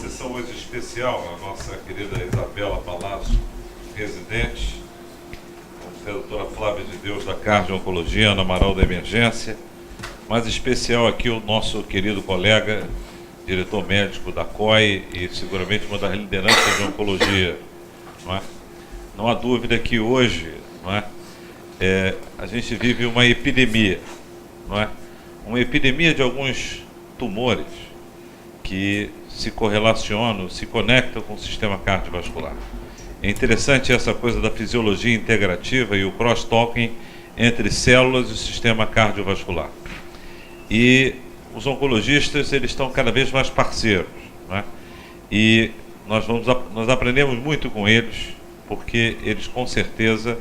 sessão hoje especial, a nossa querida Isabela Palácio, residente, a doutora Flávia de Deus da Cardio-Oncologia, Ana Amaral da Emergência, mais especial aqui o nosso querido colega, diretor médico da COI e seguramente uma das lideranças de oncologia, não é? Não há dúvida que hoje, não é, a gente vive uma epidemia, não é? Uma epidemia de alguns tumores que se correlacionam, se conectam com o sistema cardiovascular. É interessante essa coisa da fisiologia integrativa e o cross-talking entre células e o sistema cardiovascular. E os oncologistas, eles estão cada vez mais parceiros, não é? E nós aprendemos muito com eles, porque eles com certeza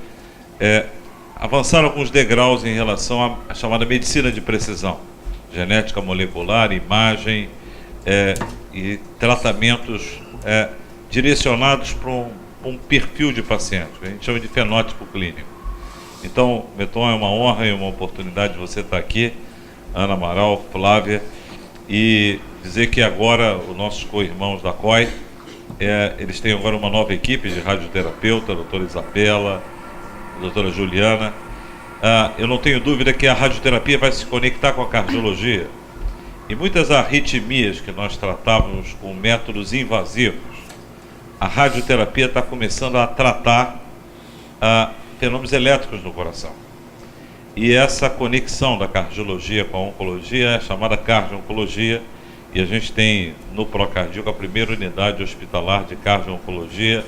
avançaram alguns degraus em relação à chamada medicina de precisão, genética molecular, imagem e tratamentos direcionados para um perfil de paciente, que a gente chama de fenótipo clínico. Então, Meton, é uma honra e uma oportunidade de você estar aqui, Ana Amaral, Flávia, e dizer que agora os nossos co-irmãos da COI, eles têm agora uma nova equipe de radioterapeuta, a doutora Isabela, a doutora Juliana. Eu não tenho dúvida que a radioterapia vai se conectar com a cardiologia. E muitas arritmias que nós tratávamos com métodos invasivos, a radioterapia está começando a tratar fenômenos elétricos no coração. E essa conexão da cardiologia com a oncologia é chamada cardio-oncologia, e a gente tem no Procardíaco a primeira unidade hospitalar de cardio-oncologia,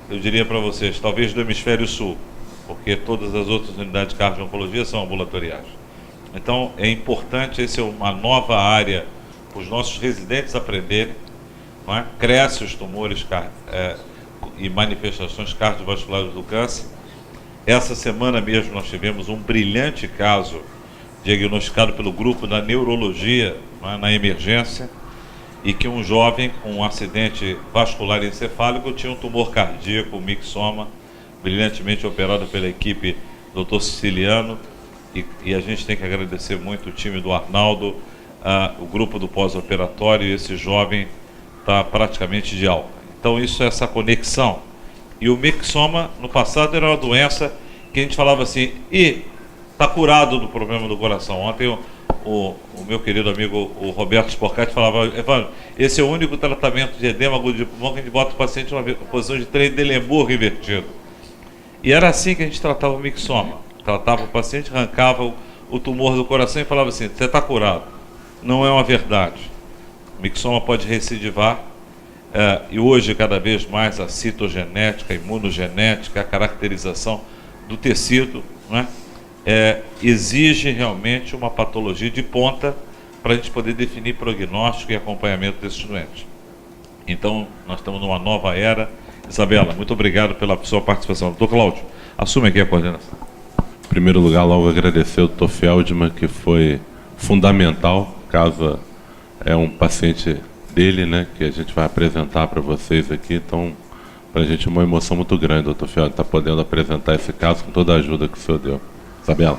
eu diria para vocês, talvez do hemisfério sul, porque todas as outras unidades de cardio-oncologia são ambulatoriais. Então é importante, essa é uma nova área para os nossos residentes aprenderem, não é? Cresce os tumores e manifestações cardiovasculares do câncer. Essa semana mesmo nós tivemos um brilhante caso diagnosticado pelo grupo da neurologia, não é? Na emergência, e que um jovem com um acidente vascular encefálico tinha um tumor cardíaco, um mixoma, brilhantemente operado pela equipe Dr. Siciliano, e a gente tem que agradecer muito o time do Arnaldo, o grupo do pós-operatório, e esse jovem está praticamente de alta. Então isso é essa conexão. E o mixoma, no passado, era uma doença que a gente falava assim, está curado do problema do coração. Ontem o meu querido amigo, o Roberto Sporcati, falava, Evandro, esse é o único tratamento de edema agudo de pulmão que a gente bota o paciente numa posição de Trendelenburg invertido. E era assim que a gente tratava o mixoma. Tratava o paciente, arrancava o tumor do coração e falava assim, você está curado. Não é uma verdade. O mixoma pode recidivar, e hoje cada vez mais a citogenética, a imunogenética, a caracterização do tecido, né, exige realmente uma patologia de ponta para a gente poder definir prognóstico e acompanhamento desses doentes. Então, nós estamos numa nova era. Isabela, muito obrigado pela sua participação. Doutor Cláudio, assume aqui a coordenação. Em primeiro lugar, logo agradecer ao Dr. Feldman, que foi fundamental, caso um paciente dele, né, que a gente vai apresentar para vocês aqui. Então, para a gente é uma emoção muito grande, Dr. Feldman, estar podendo apresentar esse caso com toda a ajuda que o senhor deu. Isabela.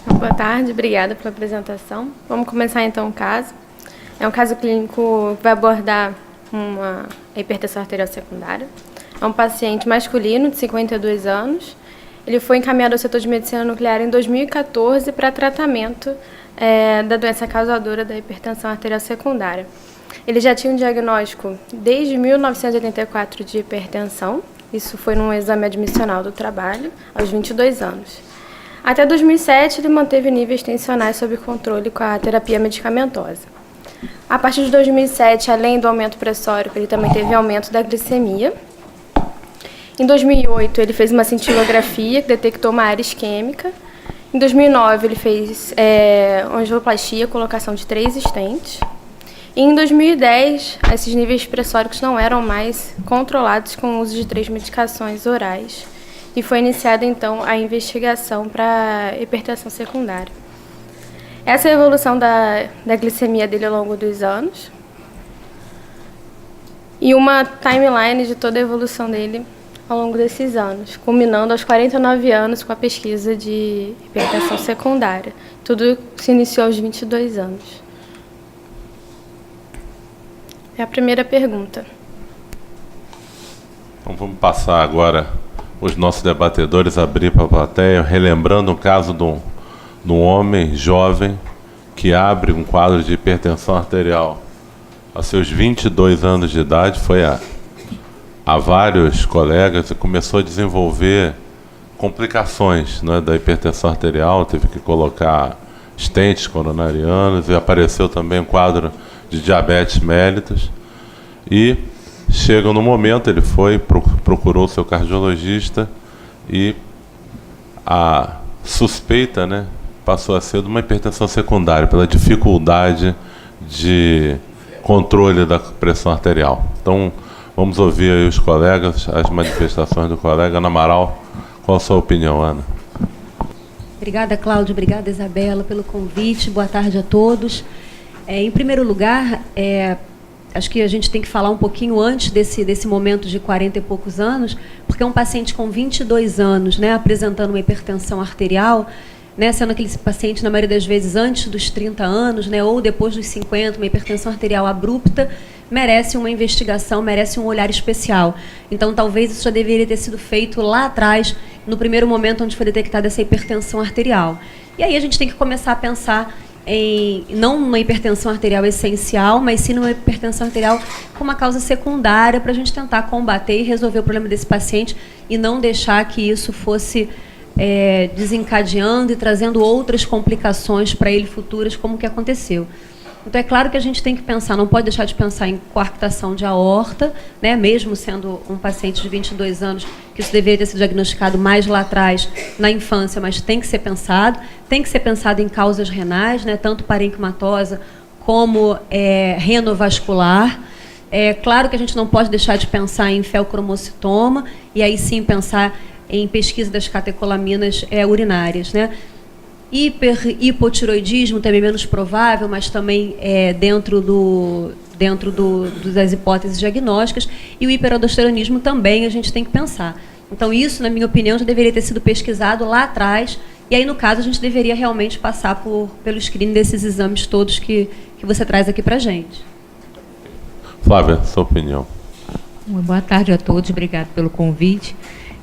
Boa tarde, obrigada pela apresentação. Vamos começar então o caso. É um caso clínico que vai abordar uma hipertensão arterial secundária. É um paciente masculino de 52 anos. Ele foi encaminhado ao setor de medicina nuclear em 2014 para tratamento da doença causadora da hipertensão arterial secundária. Ele já tinha um diagnóstico desde 1984 de hipertensão, isso foi num exame admissional do trabalho, aos 22 anos. Até 2007, ele manteve níveis tensionais sob controle com a terapia medicamentosa. A partir de 2007, além do aumento pressórico, ele também teve aumento da glicemia. Em 2008, ele fez uma cintilografia que detectou uma área isquêmica. Em 2009, ele fez angioplastia, colocação de 3 stents. E em 2010, esses níveis pressóricos não eram mais controlados com o uso de 3 medicações orais. E foi iniciada, então, a investigação para hipertensão secundária. Essa é a evolução da glicemia dele ao longo dos anos. E uma timeline de toda a evolução dele ao longo desses anos, culminando aos 49 anos com a pesquisa de hipertensão secundária. Tudo se iniciou aos 22 anos. É a primeira pergunta. Então vamos passar agora os nossos debatedores a abrir para a plateia, relembrando o caso de um homem jovem que abre um quadro de hipertensão arterial aos seus 22 anos de idade, foi a vários colegas e começou a desenvolver complicações, né, da hipertensão arterial, teve que colocar stents coronarianos e apareceu também um quadro de diabetes mellitus. E chega no momento, ele procurou seu cardiologista e a suspeita, né, passou a ser de uma hipertensão secundária, pela dificuldade de controle da pressão arterial. Então, vamos ouvir aí os colegas, as manifestações do colega. Ana Amaral, qual a sua opinião, Ana? Obrigada, Cláudio. Obrigada, Isabela, pelo convite. Boa tarde a todos. Em primeiro lugar, acho que a gente tem que falar um pouquinho antes desse momento de 40 e poucos anos, porque é um paciente com 22 anos, né, apresentando uma hipertensão arterial, né, sendo aquele paciente, na maioria das vezes, antes dos 30 anos, né, ou depois dos 50, uma hipertensão arterial abrupta, merece uma investigação, merece um olhar especial. Então, talvez isso já deveria ter sido feito lá atrás, no primeiro momento onde foi detectada essa hipertensão arterial. E aí a gente tem que começar a pensar não numa hipertensão arterial essencial, mas sim numa hipertensão arterial com uma causa secundária, para a gente tentar combater e resolver o problema desse paciente e não deixar que isso fosse desencadeando e trazendo outras complicações para ele futuras, como o que aconteceu. Então, é claro que a gente tem que pensar, não pode deixar de pensar em coarctação de aorta, né, mesmo sendo um paciente de 22 anos, que isso deveria ter sido diagnosticado mais lá atrás, na infância, mas tem que ser pensado em causas renais, né, tanto parenquimatosa como renovascular. É claro que a gente não pode deixar de pensar em feocromocitoma, e aí sim pensar em pesquisa das catecolaminas urinárias, né? Hipotiroidismo também menos provável, mas também dentro das hipóteses diagnósticas, e o hiperaldosteronismo também a gente tem que pensar. Então isso, na minha opinião, já deveria ter sido pesquisado lá atrás, e aí no caso a gente deveria realmente passar pelo screening desses exames todos que você traz aqui para a gente. Flávia, sua opinião. Boa tarde a todos, obrigado pelo convite.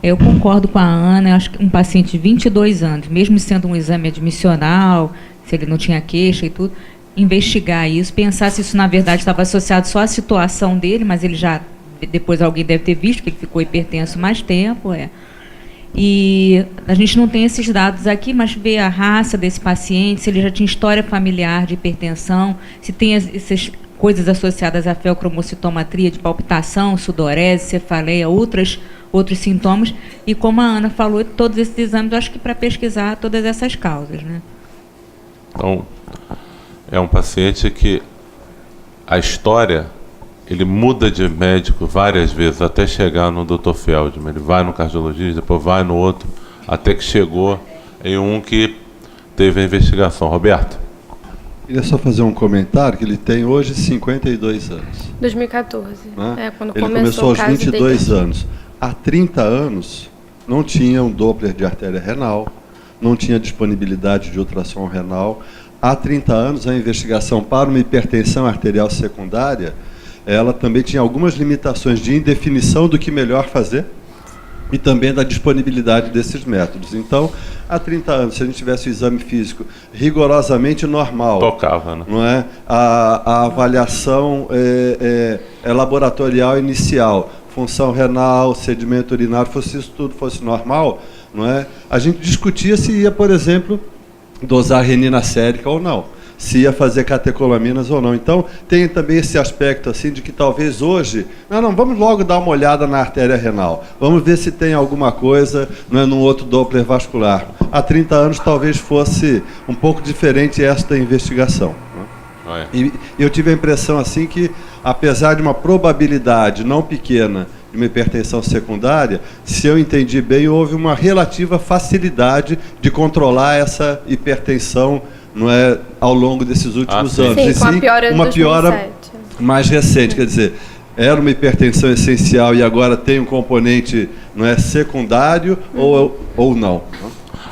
Eu concordo com a Ana, eu acho que um paciente de 22 anos, mesmo sendo um exame admissional, se ele não tinha queixa e tudo, investigar isso, pensar se isso na verdade estava associado só à situação dele, mas ele já, depois alguém deve ter visto que ele ficou hipertenso mais tempo. E a gente não tem esses dados aqui, mas ver a raça desse paciente, se ele já tinha história familiar de hipertensão, se tem essas coisas associadas à feocromocitometria de palpitação, sudorese, cefaleia, outros sintomas, e como a Ana falou, todos esses exames, eu acho que para pesquisar todas essas causas, né? Então, é um paciente que a história, ele muda de médico várias vezes, até chegar no Dr. Feldman. Ele vai no cardiologista, depois vai no outro, até que chegou em um que teve a investigação. Roberto? Queria só fazer um comentário, que ele tem hoje 52 anos. 2014, né? Quando ele começou aos 22 anos. Há 30 anos, não tinha um Doppler de artéria renal, não tinha disponibilidade de ultrassom renal. Há 30 anos, a investigação para uma hipertensão arterial secundária, ela também tinha algumas limitações de indefinição do que melhor fazer e também da disponibilidade desses métodos. Então, há 30 anos, se a gente tivesse o exame físico rigorosamente normal, tocava, né? Não é? A avaliação laboratorial inicial, função renal, sedimento urinário, se isso tudo fosse normal, não é? A gente discutia se ia, por exemplo, dosar renina sérica ou não, se ia fazer catecolaminas ou não. Então, tem também esse aspecto assim de que talvez hoje, vamos logo dar uma olhada na artéria renal, vamos ver se tem alguma coisa, não é, num outro Doppler vascular. Há 30 anos talvez fosse um pouco diferente esta investigação, né? E eu tive a impressão assim que, apesar de uma probabilidade não pequena de uma hipertensão secundária, se eu entendi bem, houve uma relativa facilidade de controlar essa hipertensão, não é, ao longo desses últimos anos. Sim, e com a piora uma piora mais recente, quer dizer, era uma hipertensão essencial e agora tem um componente, não é, secundário ou não.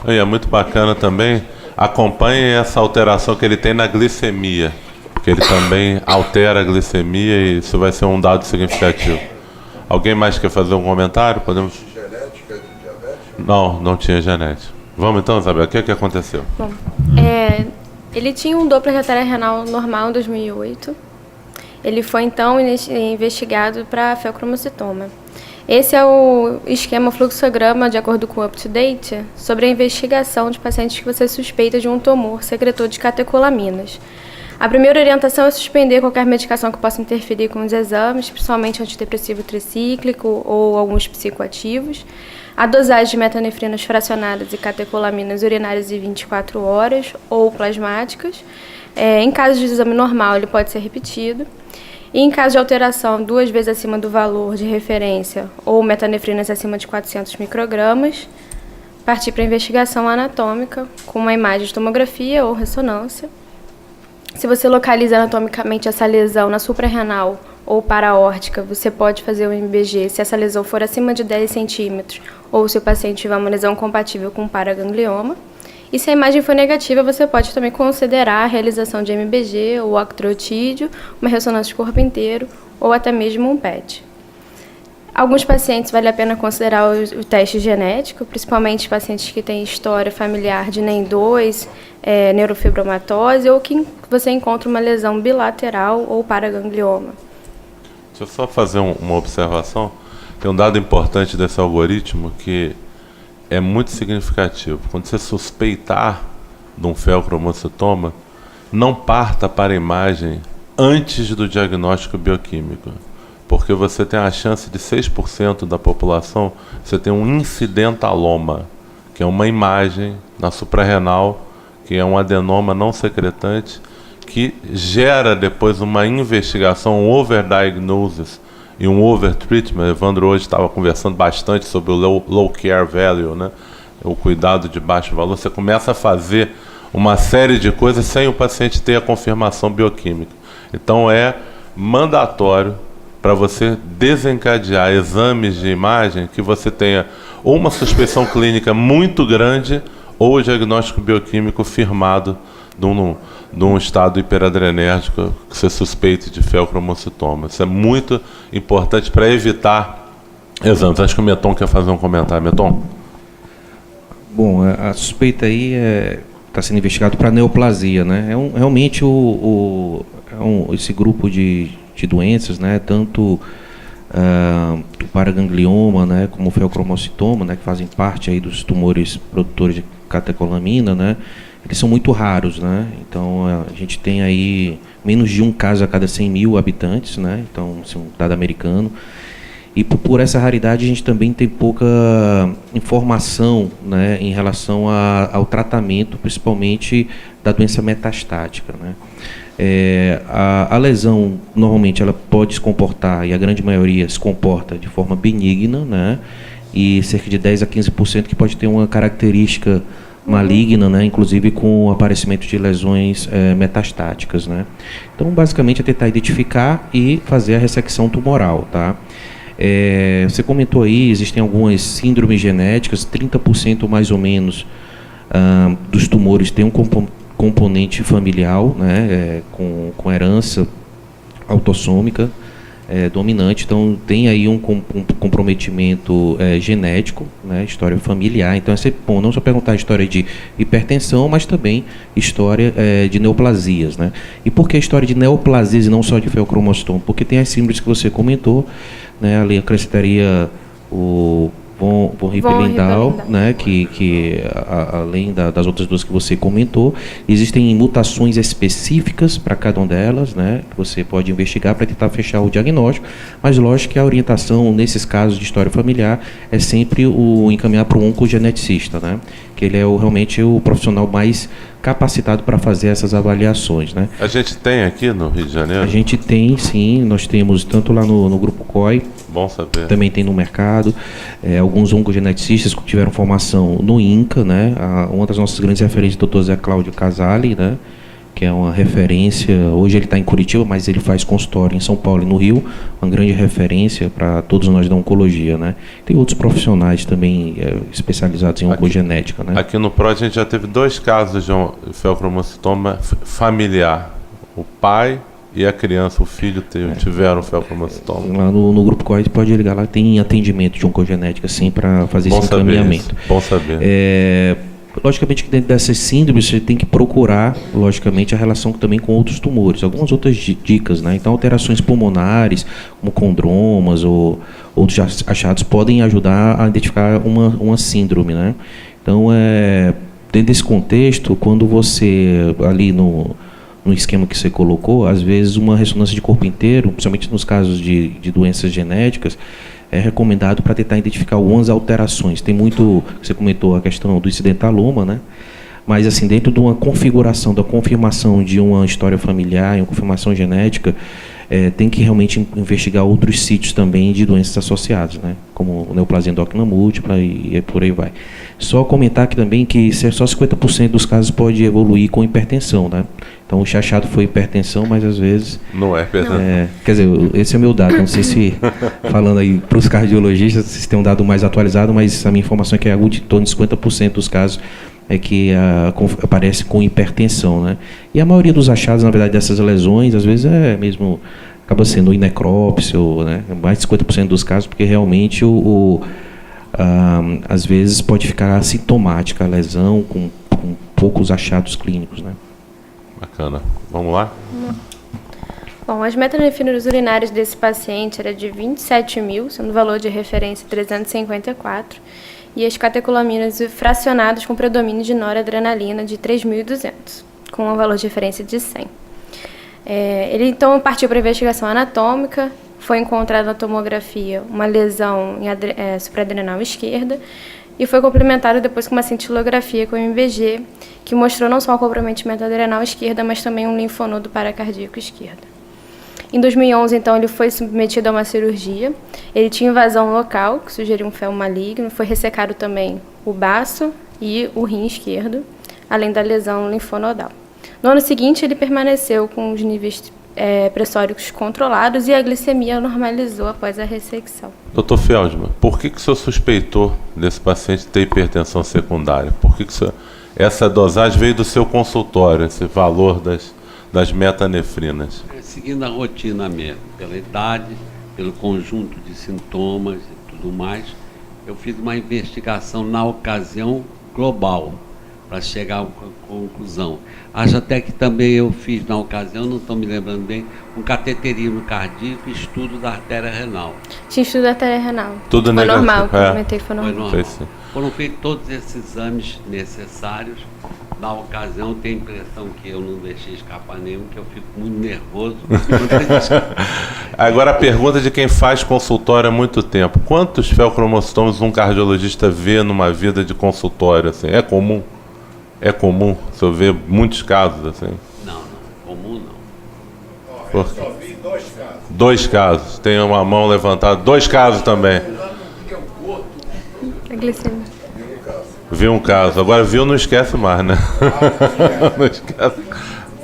É muito bacana também, acompanhe essa alteração que ele tem na glicemia. porque ele também altera a glicemia e isso vai ser um dado significativo. Alguém mais quer fazer um comentário? Podemos... Genética de diabetes? Não, não tinha genética. Vamos então, Isabel, o que aconteceu? Bom, ele tinha um Doppler de artéria renal normal em 2008. Ele foi, então, investigado para feocromocitoma. Esse é o esquema fluxograma, de acordo com o UpToDate, sobre a investigação de pacientes que você suspeita de um tumor secretor de catecolaminas. A primeira orientação é suspender qualquer medicação que possa interferir com os exames, principalmente antidepressivo tricíclico ou alguns psicoativos. A dosagem de metanefrinas fracionadas e catecolaminas urinárias de 24 horas ou plasmáticas. Em caso de exame normal, ele pode ser repetido. E em caso de alteração 2 vezes acima do valor de referência ou metanefrinas acima de 400 microgramas, partir para investigação anatômica com uma imagem de tomografia ou ressonância. Se você localiza anatomicamente essa lesão na suprarrenal ou paraórtica, você pode fazer o MBG se essa lesão for acima de 10 centímetros ou se o paciente tiver uma lesão compatível com paraganglioma. E se a imagem for negativa, você pode também considerar a realização de MBG ou octreotídeo, uma ressonância de corpo inteiro ou até mesmo um PET. Alguns pacientes vale a pena considerar o teste genético, principalmente pacientes que têm história familiar de NEM2, neurofibromatose ou que você encontra uma lesão bilateral ou paraganglioma. Deixa eu só fazer uma observação. Tem um dado importante desse algoritmo que é muito significativo. Quando você suspeitar de um feocromocitoma, não parta para a imagem antes do diagnóstico bioquímico, porque você tem a chance de 6% da população, você tem um incidentaloma, que é uma imagem na suprarrenal, que é um adenoma não secretante, que gera depois uma investigação, um overdiagnosis e um overtreatment. Evandro hoje estava conversando bastante sobre o low care value, né? O cuidado de baixo valor. Você começa a fazer uma série de coisas sem o paciente ter a confirmação bioquímica. Então é mandatório para você desencadear exames de imagem que você tenha ou uma suspeição clínica muito grande ou o diagnóstico bioquímico firmado de um estado hiperadrenérgico que você suspeite de feocromocitoma. Isso é muito importante para evitar exames. Acho que o Meton quer fazer um comentário. Meton? Bom, a suspeita aí está sendo investigado para neoplasia, né? Realmente esse grupo de doenças, né? Tanto o paraganglioma, né? Como o feocromocitoma, né? Que fazem parte aí dos tumores produtores de catecolamina, né? Eles são muito raros, né? Então a gente tem aí menos de um caso a cada 100 mil habitantes, né? Então, assim, um dado americano. E por essa raridade a gente também tem pouca informação, né, em relação ao tratamento, principalmente da doença metastática, né? A lesão normalmente ela pode se comportar, e a grande maioria se comporta de forma benigna, né? E cerca de 10 a 15% que pode ter uma característica maligna, né, inclusive com o aparecimento de lesões metastáticas, né. Então, basicamente, é tentar identificar e fazer a ressecção tumoral, tá? Você comentou aí, existem algumas síndromes genéticas, 30% mais ou menos dos tumores tem um componente familiar, né, com herança autossômica dominante, então tem aí um comprometimento genético, né, história familiar. Então é bom não só perguntar a história de hipertensão, mas também história de neoplasias, né? E por que a história de neoplasias e não só de feocromocitoma? Porque tem as síndromes que você comentou, né? Ali acrescentaria o von Hippel-Lindau, né, que além das outras duas que você comentou, existem mutações específicas para cada uma delas, né, que você pode investigar para tentar fechar o diagnóstico, mas lógico que a orientação nesses casos de história familiar é sempre o encaminhar para o oncogeneticista, né, que ele é realmente o profissional mais capacitado para fazer essas avaliações, né. A gente tem aqui no Rio de Janeiro? A gente tem, sim, nós temos tanto lá no Grupo COI, bom saber, também tem no mercado, alguns oncogeneticistas que tiveram formação no INCA, né, uma das nossas grandes referências, o Dr. Zé Cláudio Casali, né, que é uma referência, hoje ele está em Curitiba, mas ele faz consultório em São Paulo e no Rio, uma grande referência para todos nós da oncologia, né. Tem outros profissionais também especializados em oncogenética, né. Aqui no PRO a gente já teve 2 casos de feocromocitoma familiar, O pai e a criança, o filho, tiveram feocromocitoma. Lá no grupo corrente pode ligar lá, tem atendimento de oncogenética, sim, para fazer esse encaminhamento. Bom saber. Logicamente que dentro dessas síndromes você tem que procurar, logicamente, a relação também com outros tumores. Algumas outras dicas, né? Então, alterações pulmonares, como condromas ou outros achados, podem ajudar a identificar uma síndrome, né? Então, dentro desse contexto, quando você, ali no esquema que você colocou, às vezes uma ressonância de corpo inteiro, principalmente nos casos de doenças genéticas, é recomendado para tentar identificar algumas alterações. Tem muito, você comentou a questão do incidentaloma, né? Mas, assim, dentro de uma configuração, da confirmação de uma história familiar, uma confirmação genética, tem que realmente investigar outros sítios também de doenças associadas, né? Como neoplasia endócrina múltipla e por aí vai. Só comentar aqui também que só 50% dos casos pode evoluir com hipertensão, né? Então, o achado foi hipertensão, mas às vezes... Não é hipertensão. Quer dizer, esse é o meu dado. Não sei se, falando aí para os cardiologistas, vocês têm um dado mais atualizado, mas a minha informação é que em torno de 50% dos casos é que aparece com hipertensão, né? E a maioria dos achados, na verdade, dessas lesões, às vezes acaba sendo necrópsia, né? Mais de 50% dos casos, porque realmente às vezes pode ficar assintomática a lesão com poucos achados clínicos, né? Bacana. Vamos lá? Bom, as metanefrinas urinárias desse paciente era de 27.000, sendo o valor de referência 354, e as catecolaminas fracionadas com predomínio de noradrenalina de 3.200, com um valor de referência de 100. Ele então partiu para a investigação anatômica, foi encontrada na tomografia uma lesão supraadrenal esquerda e foi complementado depois com uma cintilografia com MBG, que mostrou não só o comprometimento adrenal esquerda, mas também um linfonodo paracardíaco esquerdo. Em 2011, então, ele foi submetido a uma cirurgia. Ele tinha invasão local, que sugeriu um fel maligno. Foi ressecado também o baço e o rim esquerdo, além da lesão linfonodal. No ano seguinte, ele permaneceu com os níveis pressóricos controlados e a glicemia normalizou após a ressecção. Dr. Feldman, por que o senhor suspeitou desse paciente ter hipertensão secundária? Por que essa dosagem veio do seu consultório, esse valor das metanefrinas? Seguindo a rotina mesmo, pela idade, pelo conjunto de sintomas e tudo mais, eu fiz uma investigação na ocasião global, para chegar a uma conclusão. Acho até que também eu fiz na ocasião, não estou me lembrando bem, um cateterismo cardíaco e estudo da artéria renal. Tinha estudo da artéria renal. Tudo foi negativo. Normal, que eu comentei que foi normal. Foram feitos todos esses exames necessários. Na ocasião, eu tenho a impressão que eu não deixei escapar nenhum, que eu fico muito nervoso. Agora a pergunta de quem faz consultório há muito tempo. Quantos feocromocitomas um cardiologista vê numa vida de consultório? Assim? É comum? É comum? O senhor vê muitos casos assim? Não, comum não. Eu só vi 2 casos. 2 casos. Tem uma mão levantada. 2 casos também. A glicemia. Viu um caso. Agora viu, não esquece mais, né? Não esquece.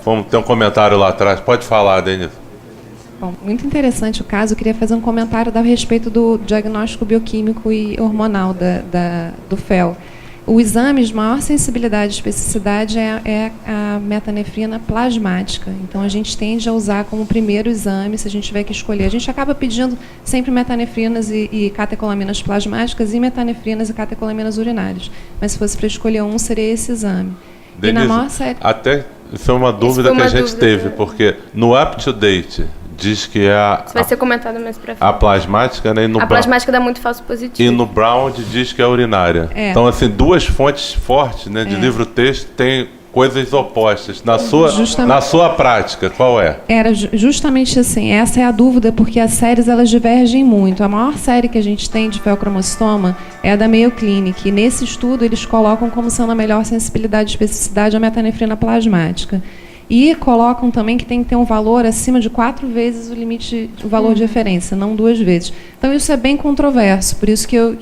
Vamos ter um comentário lá atrás. Pode falar, Denise. Bom, muito interessante o caso. Eu queria fazer um comentário a respeito do diagnóstico bioquímico e hormonal do FEL. O exame de maior sensibilidade e especificidade é a metanefrina plasmática. Então, a gente tende a usar como primeiro exame, se a gente tiver que escolher. A gente acaba pedindo sempre metanefrinas e catecolaminas plasmáticas e metanefrinas e catecolaminas urinárias. Mas se fosse para escolher um, seria esse exame. Denise, e na maior série... até isso é uma dúvida que a gente teve, porque no up-to-date diz que é isso vai ser comentado mais pra frente. A plasmática, né? E a plasmática dá muito falso positivo. E no Brown diz que é a urinária. Então, assim, duas fontes fortes, né, de livro-texto têm coisas opostas. Na sua prática, qual é? Era justamente assim, essa é a dúvida, porque as séries elas divergem muito. A maior série que a gente tem de feocromocitoma é a da Mayo Clinic. E nesse estudo eles colocam como sendo a melhor sensibilidade e especificidade a metanefrina plasmática. E colocam também que tem que ter um valor acima de 4 vezes o limite, o valor de referência, não 2 vezes. Então isso é bem controverso, por isso que eu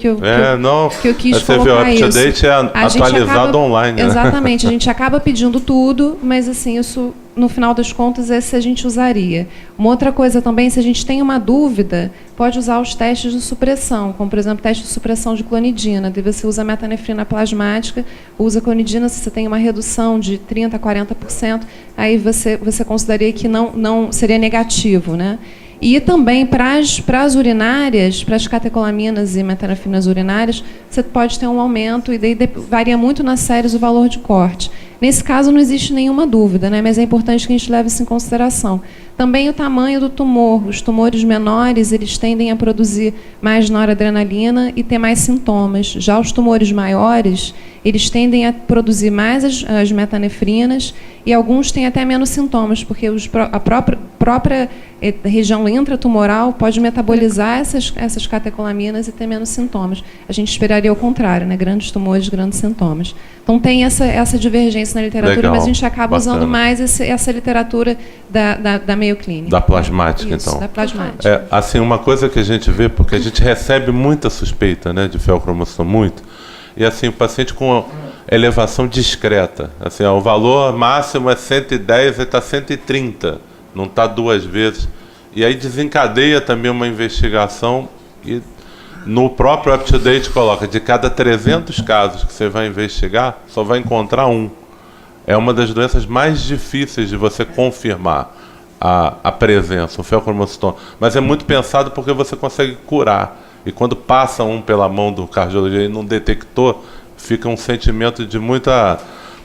quis colocar isso. Up-to-date é atualizado online. Exatamente, a gente acaba pedindo tudo, mas assim, isso no final das contas, esse a gente usaria. Uma outra coisa também, se a gente tem uma dúvida, pode usar os testes de supressão, como, por exemplo, teste de supressão de clonidina. Daí você usa metanefrina plasmática, usa clonidina, se você tem uma redução de 30% a 40%, aí você consideraria que não seria negativo, né? E também para as urinárias, para as catecolaminas e metanefrinas urinárias, você pode ter um aumento, e daí varia muito nas séries o valor de corte. Nesse caso não existe nenhuma dúvida, né? Mas é importante que a gente leve isso em consideração. Também o tamanho do tumor. Os tumores menores, eles tendem a produzir mais noradrenalina e ter mais sintomas. Já os tumores maiores, eles tendem a produzir mais as metanefrinas e alguns têm até menos sintomas, porque a própria região intratumoral pode metabolizar essas catecolaminas e ter menos sintomas. A gente esperaria o contrário, né? Grandes tumores, grandes sintomas. Então tem essa divergência na literatura, Legal, mas a gente acaba bacana. usando mais essa literatura da Mayo Clinic. Da plasmática, Isso, então. da plasmática. Assim, uma coisa que a gente vê, porque a gente recebe muita suspeita, né, de feocromossoma, muito, e assim, o paciente com elevação discreta, assim, o valor máximo é 110 e está 130, não está 2 vezes, e aí desencadeia também uma investigação, e no próprio UpToDate coloca, de cada 300 casos que você vai investigar, só vai encontrar um. É uma das doenças mais difíceis de você confirmar a presença, o feocromossoma. Mas é muito pensado porque você consegue curar. E quando passa um pela mão do cardiologista e não detectou, fica um sentimento de muita...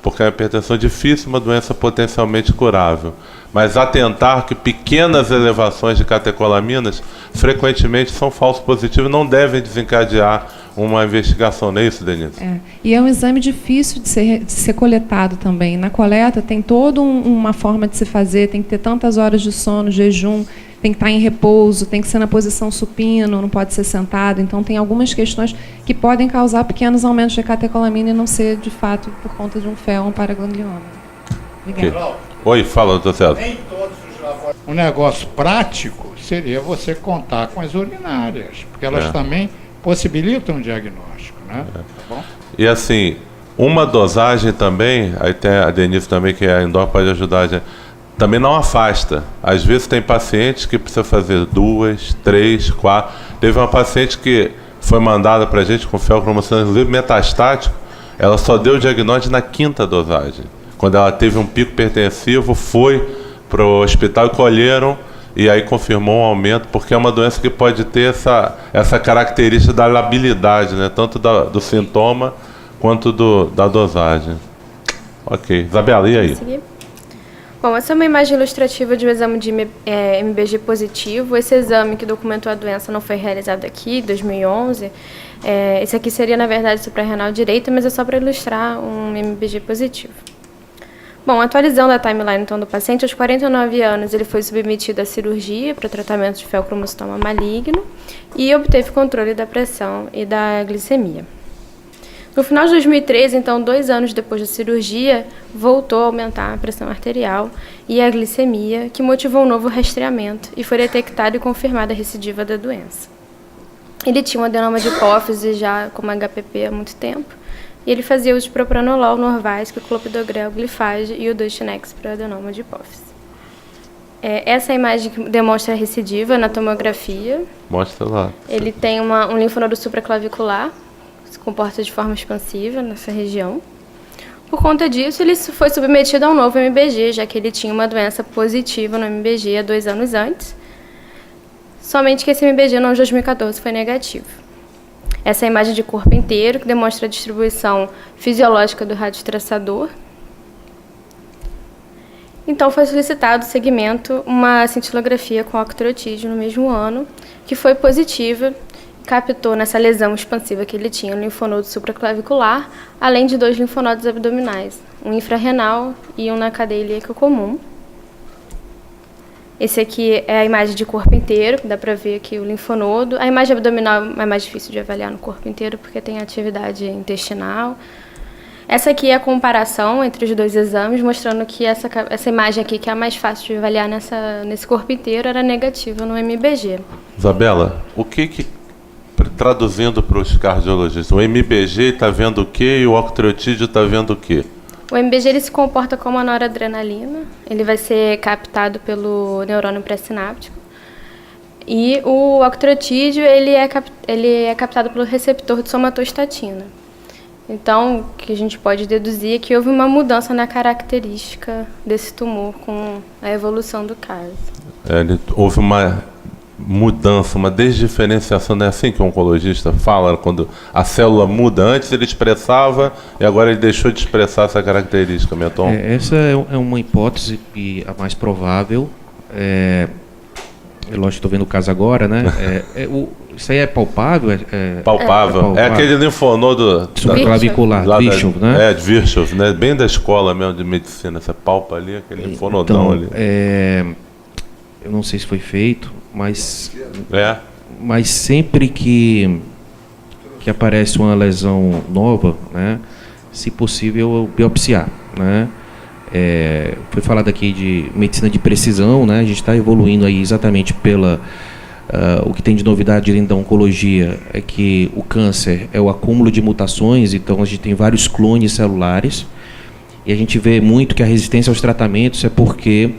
Porque a hipertensão é difícil, uma doença potencialmente curável. Mas atentar que pequenas elevações de catecolaminas frequentemente são falsos positivos e não devem desencadear uma investigação, não é isso, Denise? E é um exame difícil de ser coletado também. Na coleta tem toda uma forma de se fazer, tem que ter tantas horas de sono, jejum, tem que estar em repouso, tem que ser na posição supino, não pode ser sentado. Então tem algumas questões que podem causar pequenos aumentos de catecolamina e não ser, de fato, por conta de um FeO ou um paraganglioma. Obrigada. Oi, fala, doutor César. Nem todos os laboratórios. Um negócio prático seria você contar com as urinárias, porque elas também possibilitam o diagnóstico, né? Tá bom? E assim, uma dosagem também, aí tem a Denise também, que é a endó, pode ajudar a gente, também não afasta. Às vezes tem pacientes que precisa fazer 2, 3, 4. Teve uma paciente que foi mandada para a gente com feocromossoma metastático, ela só deu o diagnóstico na 5ª dosagem. Quando ela teve um pico hipertensivo, foi para o hospital e colheram, e aí confirmou um aumento, porque é uma doença que pode ter essa característica da labilidade, né? Tanto do sintoma quanto da dosagem. Ok. Isabela, e aí? Bom, essa é uma imagem ilustrativa de um exame de MBG positivo. Esse exame que documentou a doença não foi realizado aqui, em 2011. Esse aqui seria, na verdade, suprarrenal direito, mas é só para ilustrar um MBG positivo. Bom, atualizando a timeline então do paciente, aos 49 anos ele foi submetido à cirurgia para tratamento de feocromostoma maligno e obteve controle da pressão e da glicemia. No final de 2013, então 2 anos depois da cirurgia, voltou a aumentar a pressão arterial e a glicemia, que motivou um novo rastreamento e foi detectada e confirmada a recidiva da doença. Ele tinha um adenoma de hipófise já como HPP há muito tempo, e ele fazia uso de propranolol, Norvasc, clopidogrel, glifage e o Dostinex para adenoma de hipófise. Essa é a imagem que demonstra a recidiva na tomografia. Mostra lá. Ele tem um linfonodo supraclavicular, se comporta de forma expansiva nessa região. Por conta disso, ele foi submetido a um novo MBG, já que ele tinha uma doença positiva no MBG há 2 anos antes. Somente que esse MBG no ano de 2014 foi negativo. Essa é a imagem de corpo inteiro, que demonstra a distribuição fisiológica do radiotraçador. Então, foi solicitado o segmento uma cintilografia com octreotídeo no mesmo ano, que foi positiva, captou nessa lesão expansiva que ele tinha no linfonodo supraclavicular, além de 2 linfonodos abdominais, um infrarrenal e um na cadeia ilíaca comum. Esse aqui é a imagem de corpo inteiro, dá para ver aqui o linfonodo. A imagem abdominal é mais difícil de avaliar no corpo inteiro, porque tem atividade intestinal. Essa aqui é a comparação entre os 2 exames, mostrando que essa imagem aqui, que é a mais fácil de avaliar nesse corpo inteiro, era negativa no MBG. Isabela, traduzindo para os cardiologistas, o MBG está vendo o quê e o octreotídeo está vendo o quê? O MBG ele se comporta como a noradrenalina, ele vai ser captado pelo neurônio pré-sináptico. E o octreotídeo ele é captado pelo receptor de somatostatina. Então, o que a gente pode deduzir é que houve uma mudança na característica desse tumor com a evolução do caso. Houve uma mudança, uma desdiferenciação, não é assim que o oncologista fala, quando a célula muda? Antes ele expressava e agora ele deixou de expressar essa característica, Meton? Essa é uma hipótese a mais provável. Lógico que estou vendo o caso agora, né? Isso aí é palpável? Palpável. É aquele linfonodo supraclavicular, Virchow, né? De Virchow, né? Bem da escola mesmo de medicina. Você palpa ali, aquele linfonodão ali. Eu não sei se foi feito, mas sempre que aparece uma lesão nova, né? Se possível, biopsiar, né? Foi falado aqui de medicina de precisão, né? A gente está evoluindo aí exatamente o que tem de novidade dentro da oncologia é que o câncer é o acúmulo de mutações, então a gente tem vários clones celulares e a gente vê muito que a resistência aos tratamentos é porque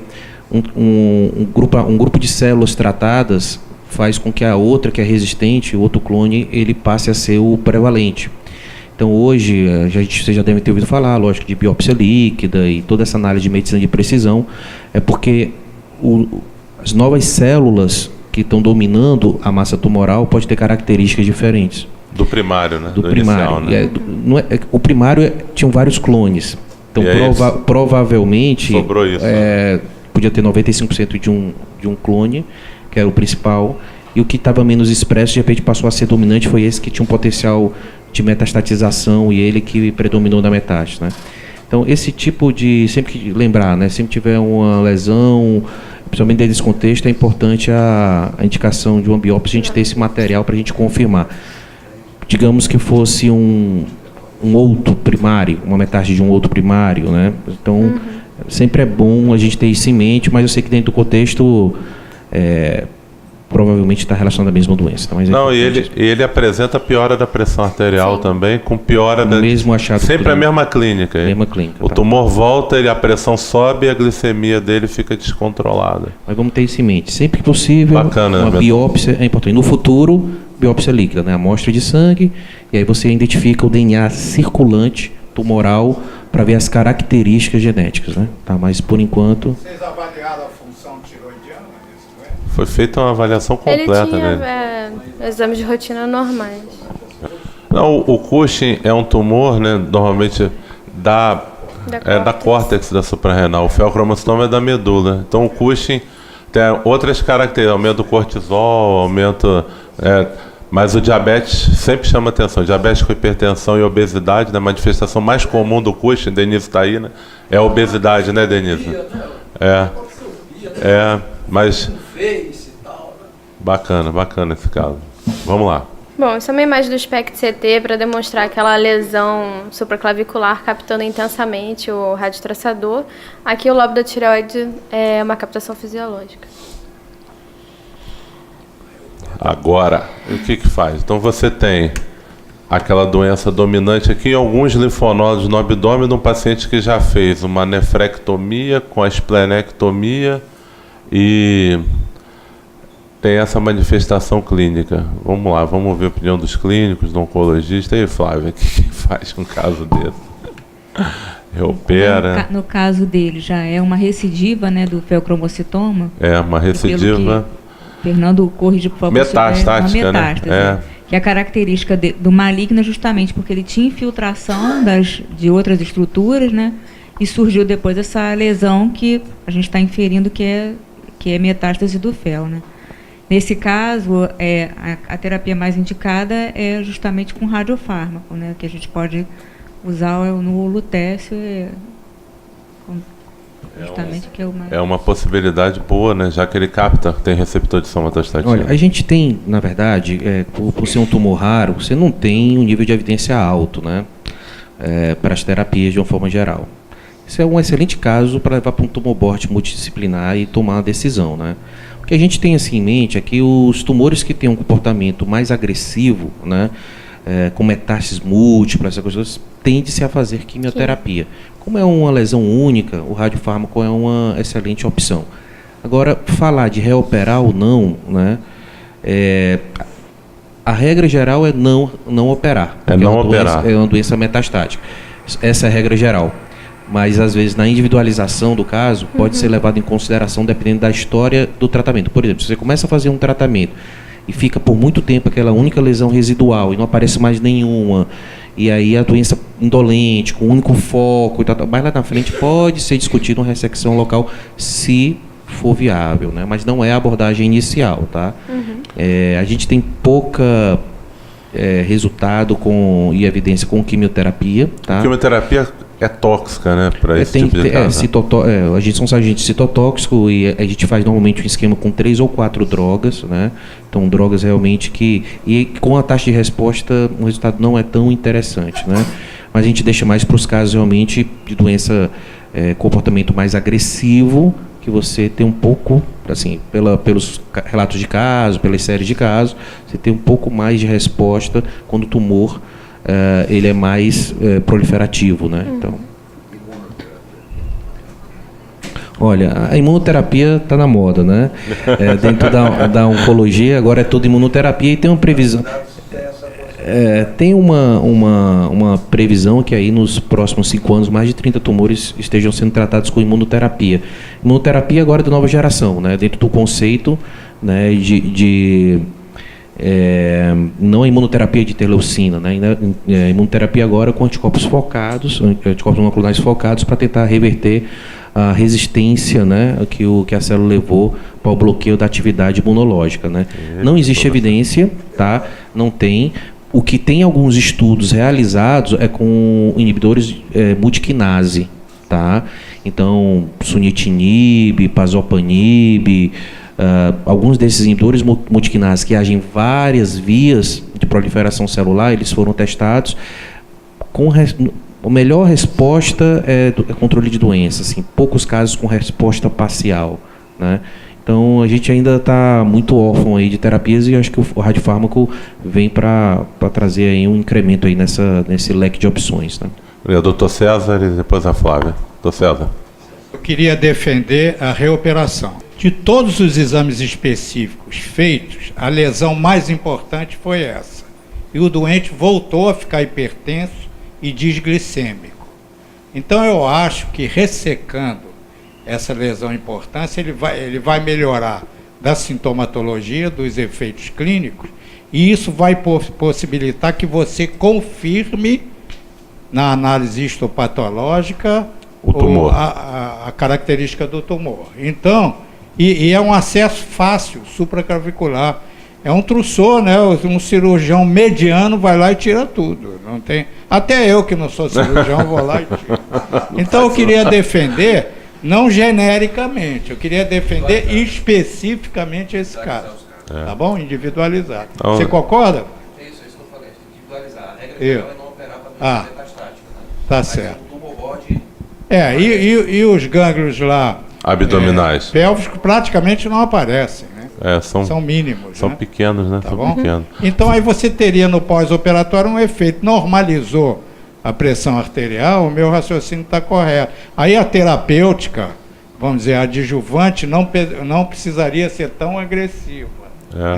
um grupo de células tratadas faz com que a outra que é resistente, o outro clone, ele passe a ser o prevalente. Então hoje, você já deve ter ouvido falar, lógico, de biópsia líquida e toda essa análise de medicina de precisão, é porque as novas células que estão dominando a massa tumoral podem ter características diferentes. Do primário, né? Do primário. Inicial, né? O primário tinham vários clones. Então provavelmente sobrou isso, podia ter 95% de um clone, que era o principal, e o que estava menos expresso, de repente passou a ser dominante, foi esse que tinha um potencial de metastatização e ele que predominou na metástase, né? Então, esse tipo de... Sempre que lembrar, né? Sempre tiver uma lesão, principalmente dentro desse contexto, é importante a indicação de uma biópsia, a gente ter esse material para a gente confirmar. Digamos que fosse um outro primário, uma metástase de um outro primário, né? Então, sempre é bom a gente ter isso em mente, mas eu sei que dentro do contexto... provavelmente está relacionado à mesma doença. Tá? Mas ele apresenta piora da pressão arterial também, com piora da... mesmo achado sempre a mesma clínica. O tumor volta, a pressão sobe e a glicemia dele fica descontrolada. Mas vamos ter isso em mente. Sempre que possível, uma biópsia é importante. No futuro, biópsia líquida, né? Amostra de sangue, e aí você identifica o DNA circulante tumoral para ver as características genéticas, né? Tá, mas por enquanto... Vocês avaliaram a função tiroidiana nesse doente? Foi feita uma avaliação completa nele. Ele tinha exames de rotina normais. Não, o Cushing é um tumor, né, normalmente da córtex da suprarrenal. O feocromocitoma é da medula. Então o Cushing tem outras características, aumento do cortisol, aumento... mas o diabetes sempre chama atenção. Diabetes com hipertensão e obesidade, né? A manifestação mais comum do Cushing, Denise está aí, né? É a obesidade, né, Denise? Mas... Bacana esse caso. Vamos lá. Bom, essa é uma imagem do SPECT-CT para demonstrar aquela lesão supraclavicular captando intensamente o radiotraçador. Aqui o lobo da tireoide é uma captação fisiológica. Agora, o que faz? Então você tem aquela doença dominante aqui, alguns linfonodos no abdômen de um paciente que já fez uma nefrectomia com a esplenectomia e tem essa manifestação clínica. Vamos lá, vamos ver a opinião dos clínicos, do oncologista. E aí, Flávia, o que faz com um caso desse? Opera. No caso dele, já é uma recidiva, né, do feocromocitoma? É, uma recidiva. Fernando, corrige, por favor. Metastática, uma metástase, né? Que a característica do maligno é justamente porque ele tinha infiltração de outras estruturas, né? E surgiu depois essa lesão que a gente está inferindo que é metástase do fel, né? Nesse caso, a terapia mais indicada é justamente com radiofármaco, né? Que a gente pode usar no lutécio, justamente que é uma... É uma possibilidade boa, né? Já que ele capta, tem receptor de somatostatina. Olha, a gente tem, na verdade, por ser um tumor raro, você não tem um nível de evidência alto, né? Para as terapias de uma forma geral. Isso é um excelente caso para levar para um tumor board multidisciplinar e tomar uma decisão, né? O que a gente tem assim em mente é que os tumores que têm um comportamento mais agressivo, né, com metástases múltiplas, essas coisas, tende-se a fazer quimioterapia. Como é uma lesão única, o radiofármaco é uma excelente opção. Agora, falar de reoperar ou não, né, a regra geral é não operar. É não operar. É uma doença metastática. Essa é a regra geral. Mas, às vezes, na individualização do caso, pode ser levado em consideração dependendo da história do tratamento. Por exemplo, se você começa a fazer um tratamento e fica por muito tempo aquela única lesão residual e não aparece mais nenhuma, e aí a doença indolente, com um único foco e tal, mais lá na frente pode ser discutido uma ressecção local se for viável, né? Mas não é a abordagem inicial, tá? A gente tem pouca resultado e evidência com quimioterapia, tá? A quimioterapia é tóxica, né, para esse tipo de caso. A gente são agentes citotóxicos e a gente faz normalmente um esquema com 3 ou 4 drogas, né? Então, drogas realmente e com a taxa de resposta, o resultado não é tão interessante, né? Mas a gente deixa mais para os casos realmente de doença, comportamento mais agressivo, que você tem um pouco, assim, pelos relatos de caso, pelas séries de casos, você tem um pouco mais de resposta quando o tumor ele é mais proliferativo, né? Então, olha, a imunoterapia está na moda, né? Dentro da oncologia, agora é tudo imunoterapia e tem uma previsão. Tem uma previsão que aí nos próximos 5 anos mais de 30 tumores estejam sendo tratados com imunoterapia. Imunoterapia agora é da nova geração, né? Dentro do conceito, né, não a imunoterapia de interleucina, né? Imunoterapia agora com anticorpos monoclonais focados para tentar reverter a resistência, né, que a célula levou para o bloqueio da atividade imunológica, né? Não existe evidência, tá? Não tem. O que tem alguns estudos realizados é com inibidores multiquinase, tá? Então, sunitinib, pazopanib, alguns desses inibidores multiquinase que agem em várias vias de proliferação celular, eles foram testados com a melhor resposta é controle de doença, assim, poucos casos com resposta parcial, né? Então, a gente ainda está muito órfão aí de terapias e acho que o radiofármaco vem para trazer aí um incremento aí nesse leque de opções, né? Obrigado, doutor César, e depois a Flávia. Doutor César. Eu queria defender a reoperação. De todos os exames específicos feitos, a lesão mais importante foi essa. E o doente voltou a ficar hipertenso e desglicêmico. Então, eu acho que ressecando essa lesão importante, ele vai melhorar da sintomatologia, dos efeitos clínicos, e isso vai possibilitar que você confirme na análise histopatológica o tumor, a característica do tumor. Então, e é um acesso fácil, supraclavicular. É um trussor, né? Um cirurgião mediano vai lá e tira tudo. Não tem. Até eu que não sou cirurgião vou lá e tiro. Então eu queria defender, não genericamente, eu queria defender especificamente esse caso. Tá bom? Individualizado. Você concorda? É isso que eu falei, individualizar. A regra geral é não operar para doença metastática, né? Tá certo. E os gânglios lá abdominais, pélvicos praticamente não aparecem, né? São mínimos. São, né? Pequenos, né? Tá são bom? Pequenos. Então aí você teria no pós-operatório um efeito, normalizou a pressão arterial, o meu raciocínio está correto. Aí a terapêutica, vamos dizer, adjuvante, não precisaria ser tão agressiva.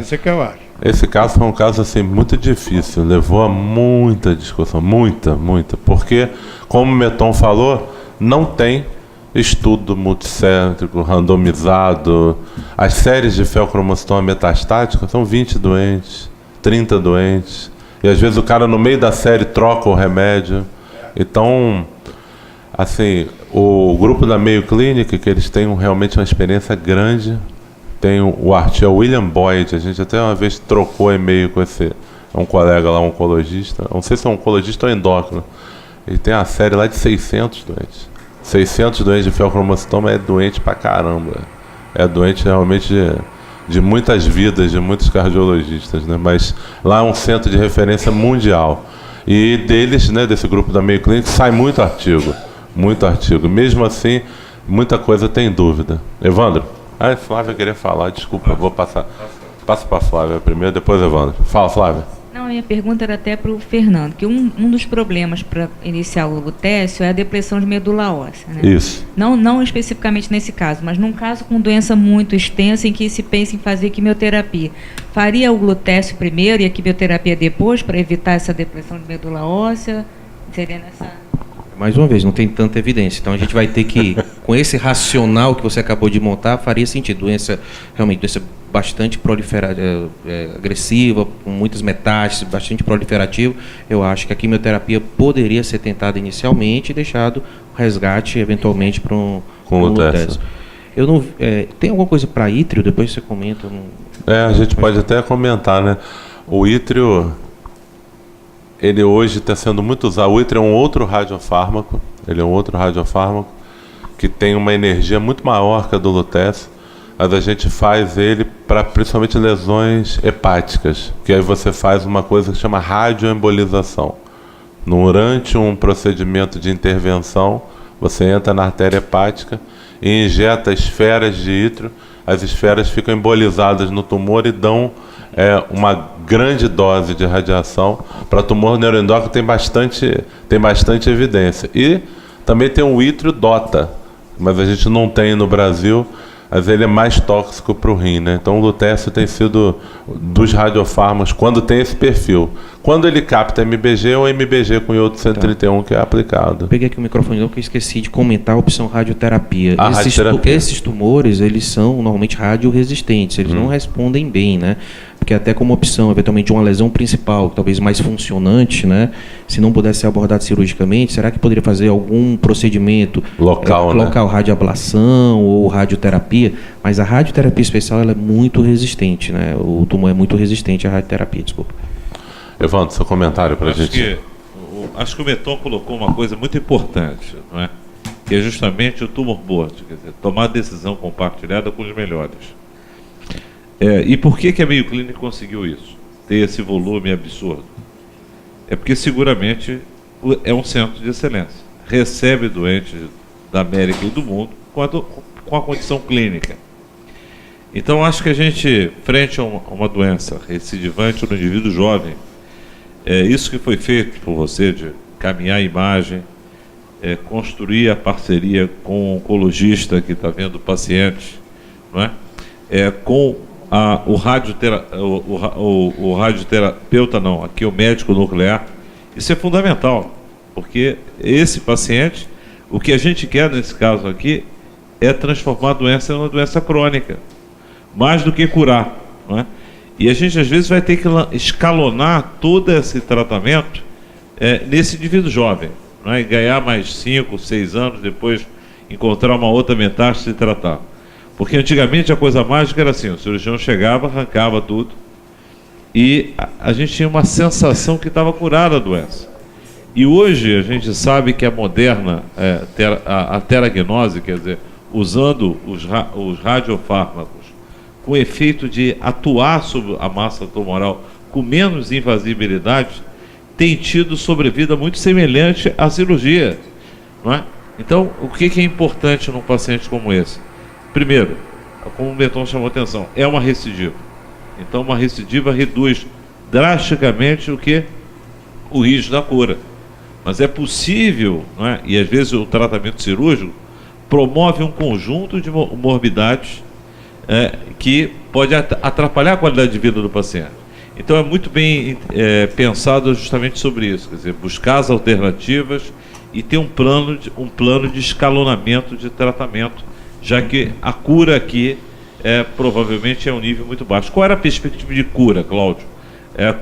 Isso é que eu acho. Esse caso foi um caso assim, muito difícil, levou a muita discussão, muita, porque, como o Meton falou, não tem estudo multicêntrico, randomizado. As séries de feocromocitoma metastática são 20 doentes, 30 doentes. E às vezes o cara no meio da série troca o remédio. Então, assim, o grupo da Mayo Clinic, que eles têm realmente uma experiência grande. Tem o artigo William Boyd, a gente até uma vez trocou e-mail com um colega lá, um oncologista. Não sei se é um oncologista ou endócrino. Ele tem uma série lá de 600 doentes. 600 doentes de feocromocitoma é doente pra caramba. É doente realmente de muitas vidas, de muitos cardiologistas, né? Mas lá é um centro de referência mundial. E deles, né, desse grupo da Mayo Clinic, sai muito artigo. Mesmo assim, muita coisa tem dúvida. Evandro? Flávia queria falar, desculpa, eu vou passar. Passa para a Flávia primeiro, depois Evandro. Fala, Flávia. Não, minha pergunta era até para o Fernando, que um dos problemas para iniciar o lutécio é a depressão de medula óssea, né? Isso. Não especificamente nesse caso, mas num caso com doença muito extensa em que se pensa em fazer quimioterapia. Faria o lutécio primeiro e a quimioterapia depois para evitar essa depressão de medula óssea? Seria nessa... Mais uma vez, não tem tanta evidência. Então a gente vai ter que, com esse racional que você acabou de montar, faria sentido. Realmente, doença bastante agressiva, com muitas metástases, bastante proliferativa. Eu acho que a quimioterapia poderia ser tentada inicialmente e deixado o resgate, eventualmente, para um lutécio. Eu não, tem alguma coisa para ítrio? Depois você comenta. A gente pode até comentar, né? O ítrio... Ele hoje está sendo muito usado. O ítrio é um outro radiofármaco. Ele é um outro radiofármaco que tem uma energia muito maior que a do lutécio. Mas a gente faz ele para principalmente lesões hepáticas. Que aí você faz uma coisa que chama radioembolização. Durante um procedimento de intervenção, você entra na artéria hepática e injeta esferas de ítrio. As esferas ficam embolizadas no tumor e dão uma grande dose de radiação. Para tumor neuroendócrino tem bastante evidência. E também tem o ítrio DOTA, mas a gente não tem no Brasil, mas ele é mais tóxico para o rim, né? Então o lutécio tem sido dos radiofármacos, quando tem esse perfil. Quando ele capta MBG, é o MBG com iodo 131 que é aplicado. Eu peguei aqui o microfone porque eu esqueci de comentar a opção radioterapia. Radioterapia. Esses tumores, eles são normalmente radioresistentes, eles não respondem bem, né? Porque até como opção, eventualmente, de uma lesão principal, talvez mais funcionante, né? Se não pudesse ser abordado cirurgicamente, será que poderia fazer algum procedimento local, né? Radioablação ou radioterapia? Mas a radioterapia especial ela é muito resistente, né? O tumor é muito resistente à radioterapia, desculpa. Evandro, seu comentário para a gente. Acho que o Meton colocou uma coisa muito importante, não é? Que é justamente o tumor board, quer dizer, tomar decisão compartilhada com os melhores. E por que a Mayo Clinic conseguiu isso? Ter esse volume absurdo? É porque seguramente é um centro de excelência. Recebe doentes da América e do mundo com a condição clínica. Então acho que a gente, frente a uma doença recidivante no indivíduo jovem, isso que foi feito por você de caminhar a imagem, construir a parceria com o oncologista que está vendo o paciente, não é? Com o radioterapeuta, não, aqui o médico nuclear, isso é fundamental, porque esse paciente, o que a gente quer nesse caso aqui é transformar a doença em uma doença crônica, mais do que curar, não é? E a gente às vezes vai ter que escalonar todo esse tratamento nesse indivíduo jovem, não é? E ganhar mais 5, 6 anos, depois encontrar uma outra metástase e tratar. Porque antigamente a coisa mágica era assim, o cirurgião chegava, arrancava tudo e a gente tinha uma sensação que estava curada a doença. E hoje a gente sabe que a moderna a teragnose, quer dizer, usando os radiofármacos com o efeito de atuar sobre a massa tumoral com menos invasibilidade, tem tido sobrevida muito semelhante à cirurgia, não é? Então, o que é importante num paciente como esse? Primeiro, como o Meton chamou a atenção, é uma recidiva. Então, uma recidiva reduz drasticamente o risco da cura. Mas é possível, não é? E às vezes o tratamento cirúrgico promove um conjunto de morbidades que pode atrapalhar a qualidade de vida do paciente. Então é muito bem pensado justamente sobre isso, quer dizer, buscar as alternativas e ter um plano de escalonamento de tratamento, já que a cura aqui provavelmente é um nível muito baixo. Qual era a perspectiva de cura, Cláudio?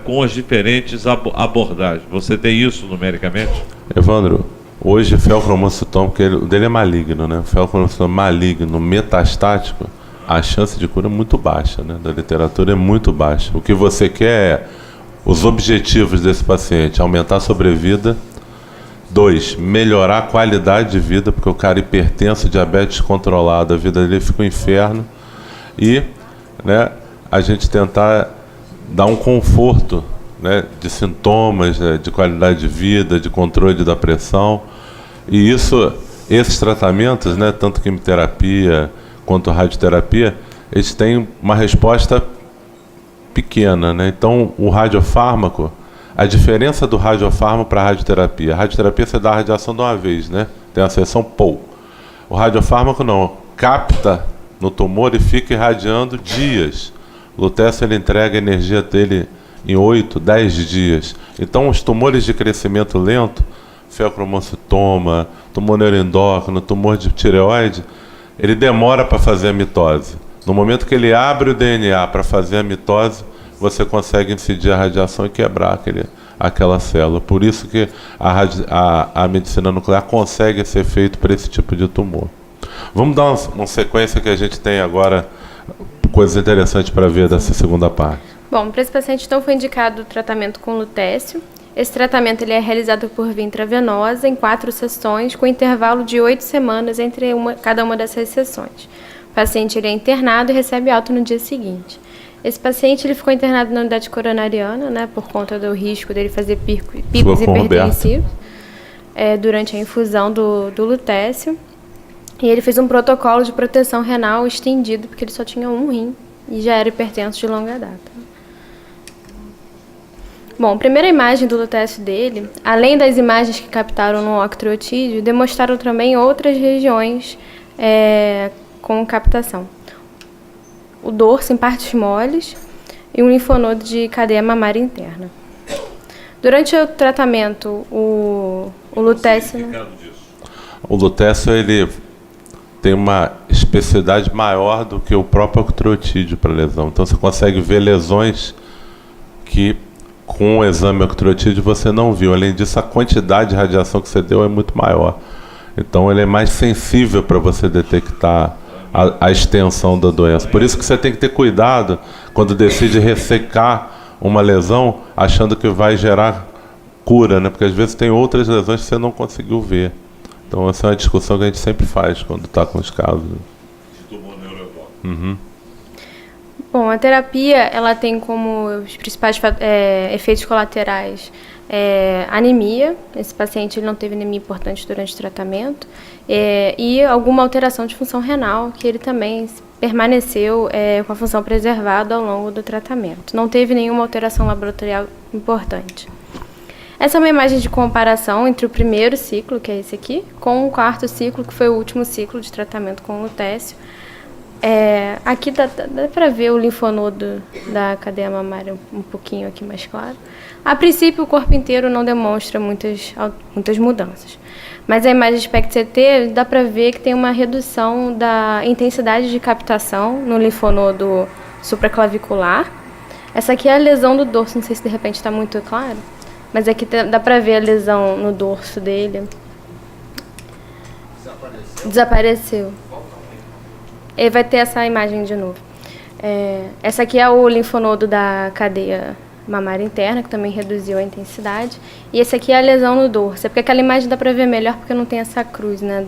Com as diferentes abordagens. Você tem isso numericamente? Evandro, hoje feocromocitoma, porque o dele é maligno, né? Feocromocitoma maligno, metastático, a chance de cura é muito baixa, né? Da literatura é muito baixa. O que você quer os objetivos desse paciente, aumentar a sobrevida. 2, melhorar a qualidade de vida, porque o cara hipertenso, diabetes controlado, a vida dele fica um inferno. E, né, a gente tentar dar um conforto, né, de sintomas, de qualidade de vida, de controle da pressão. E esses tratamentos, né, tanto quimioterapia quanto radioterapia, eles têm uma resposta pequena, né? Então, o radiofármaco, a diferença do radiofármaco para a radioterapia. A radioterapia você dá a radiação de uma vez, né? Tem a sessão POU. O radiofármaco não, capta no tumor e fica irradiando dias. O lutécio ele entrega a energia dele em 8, 10 dias. Então os tumores de crescimento lento, feocromocitoma, tumor neuroendócrino, tumor de tireoide, ele demora para fazer a mitose. No momento que ele abre o DNA para fazer a mitose, você consegue incidir a radiação e quebrar aquela célula. Por isso que a medicina nuclear consegue esse efeito para esse tipo de tumor. Vamos dar uma sequência que a gente tem agora, coisas interessantes para ver dessa segunda parte. Bom, para esse paciente então foi indicado o tratamento com lutécio. Esse tratamento ele é realizado por via intravenosa em 4 sessões, com intervalo de 8 semanas entre cada uma dessas sessões. O paciente ele é internado e recebe alta no dia seguinte. Esse paciente ele ficou internado na unidade coronariana, né, por conta do risco dele fazer picos hipertensivos durante a infusão do lutécio. E ele fez um protocolo de proteção renal estendido, porque ele só tinha um rim e já era hipertenso de longa data. Bom, a primeira imagem do lutécio dele, além das imagens que captaram no octreotídeo, demonstraram também outras regiões com captação. O dorso em partes moles e um linfonodo de cadeia mamária interna. Durante o tratamento, o lutécio... O lutécio, ele tem uma especificidade maior do que o próprio octreotídeo para lesão. Então, você consegue ver lesões que, com o exame octreotídeo, você não viu. Além disso, a quantidade de radiação que você deu é muito maior. Então, ele é mais sensível para você detectar a extensão da doença. Por isso que você tem que ter cuidado quando decide ressecar uma lesão, achando que vai gerar cura, né? Porque às vezes tem outras lesões que você não conseguiu ver. Então essa é uma discussão que a gente sempre faz quando está com os casos. Uhum. Bom, a terapia ela tem como os principais efeitos colaterais anemia. Esse paciente ele não teve anemia importante durante o tratamento. E alguma alteração de função renal, que ele também permaneceu com a função preservada ao longo do tratamento. Não teve nenhuma alteração laboratorial importante. Essa é uma imagem de comparação entre o primeiro ciclo, que é esse aqui, com o 4º ciclo, que foi o último ciclo de tratamento com lutécio. Aqui dá para ver o linfonodo da cadeia mamária um pouquinho aqui mais claro. A princípio, o corpo inteiro não demonstra muitas mudanças. Mas a imagem de SPECT-CT dá para ver que tem uma redução da intensidade de captação no linfonodo supraclavicular. Essa aqui é a lesão do dorso, não sei se de repente está muito claro, mas aqui dá para ver a lesão no dorso dele. Desapareceu. Ele vai ter essa imagem de novo. Essa aqui é o linfonodo da cadeia mamária interna, que também reduziu a intensidade. E esse aqui é a lesão no dorso. É porque aquela imagem dá para ver melhor porque não tem essa cruz, né,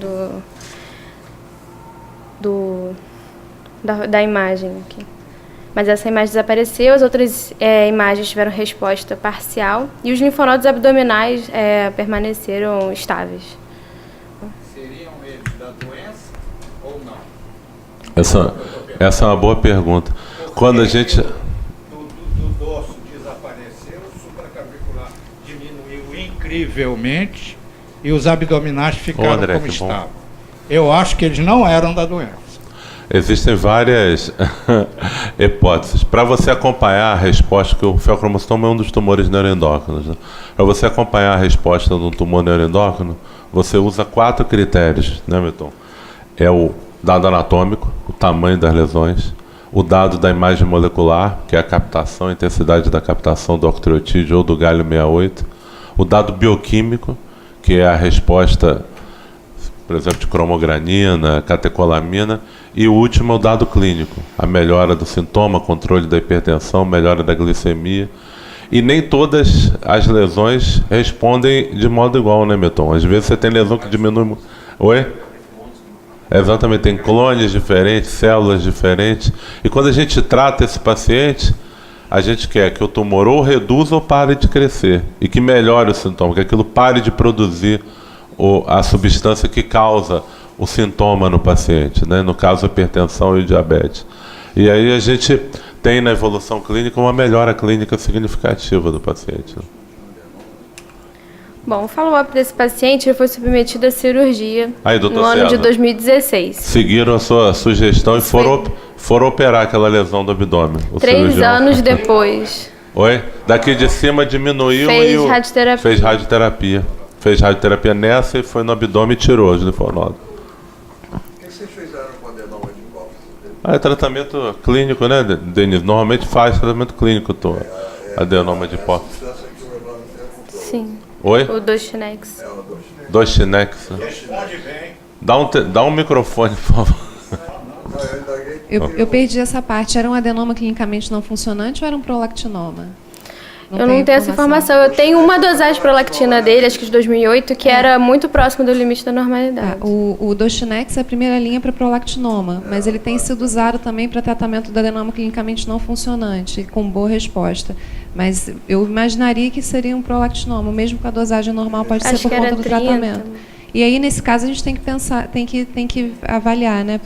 da imagem aqui. Mas essa imagem desapareceu, as outras imagens tiveram resposta parcial e os linfonodos abdominais permaneceram estáveis. Seriam eles da doença ou não? Essa é uma boa pergunta. Quando a gente... Do dorso desapareceu, o supraclavicular diminuiu incrivelmente e os abdominais ficaram André, como estavam. Eu acho que eles não eram da doença. Existem várias hipóteses. Para você acompanhar a resposta, que o feocromocitoma é um dos tumores neuroendócrinos, né? Para você acompanhar a resposta de um tumor neuroendócrino, você usa 4 critérios, né, Milton? É o dado anatômico, o tamanho das lesões, o dado da imagem molecular, que é a captação, a intensidade da captação do octreotídeo ou do galho 68, o dado bioquímico, que é a resposta, por exemplo, de cromogranina, catecolamina, e o último é o dado clínico, a melhora do sintoma, controle da hipertensão, melhora da glicemia. E nem todas as lesões respondem de modo igual, né, Milton? Às vezes você tem lesão que diminui... Oi? Exatamente, tem clones diferentes, células diferentes. E quando a gente trata esse paciente, a gente quer que o tumor ou reduza ou pare de crescer. E que melhore o sintoma, que aquilo pare de produzir a substância que causa o sintoma no paciente, né? No caso, a hipertensão e o diabetes. E aí a gente tem na evolução clínica uma melhora clínica significativa do paciente, né? Bom, o follow-up desse paciente ele foi submetido à cirurgia Aí, doutor no ano de César. 2016. Seguiram a sua sugestão e foram operar aquela lesão do abdômen. O 3 cirurgião. anos depois. Oi? Daqui de cima diminuiu Fez e radioterapia. fez radioterapia. Fez radioterapia nessa e foi no abdômen e tirou os linfonodos. O que vocês fizeram com a adenoma de hipófise? É tratamento clínico, né, Denise? Normalmente faz tratamento clínico, adenoma de hipófise. Sim. Oi? O Dostinex. Dostinex. Responde bem. Dá um microfone, por favor. Eu perdi essa parte. Era um adenoma clinicamente não funcionante ou era um prolactinoma? Eu não tenho essa informação. Eu tenho uma dosagem de prolactina dele, acho que de 2008, que era muito próximo do limite da normalidade. O Dostinex é a primeira linha para prolactinoma, mas ele tem sido usado também para tratamento do adenoma clinicamente não funcionante, com boa resposta. Mas eu imaginaria que seria um prolactinoma, mesmo com a dosagem normal, pode ser por conta do tratamento. E aí, nesse caso, a gente tem que pensar, tem que avaliar, né?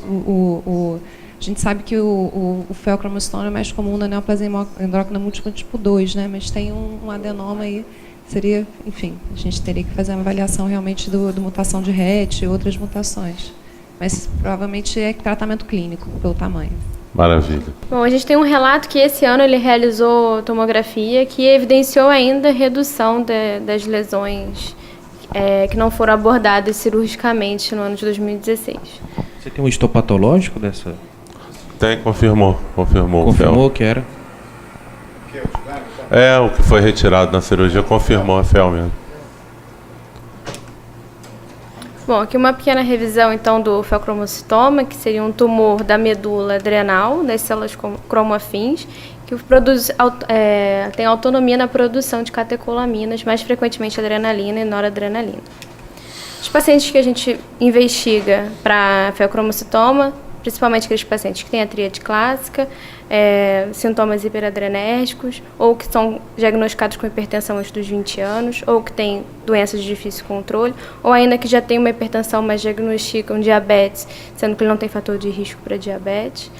A gente sabe que o feocromostoma é mais comum na neoplasia endócrina múltipla tipo 2, né? Mas tem um adenoma aí, seria, enfim, a gente teria que fazer uma avaliação realmente do mutação de RET e outras mutações. Mas provavelmente é tratamento clínico, pelo tamanho. Maravilha. Bom, a gente tem um relato que esse ano ele realizou tomografia que evidenciou ainda redução das lesões que não foram abordadas cirurgicamente no ano de 2016. Você tem um histopatológico dessa? Tem, confirmou. Confirmou que era? O que foi retirado na cirurgia confirmou a fel mesmo. Bom, aqui uma pequena revisão então do feocromocitoma, que seria um tumor da medula adrenal, das células cromoafins, que tem autonomia na produção de catecolaminas, mais frequentemente adrenalina e noradrenalina. Os pacientes que a gente investiga para feocromocitoma, principalmente aqueles pacientes que têm a tríade clássica, sintomas hiperadrenérgicicos, ou que são diagnosticados com hipertensão antes dos 20 anos, ou que têm doenças de difícil controle, ou ainda que já têm uma hipertensão, mas diagnosticam diabetes, sendo que ele não tem fator de risco para diabetes.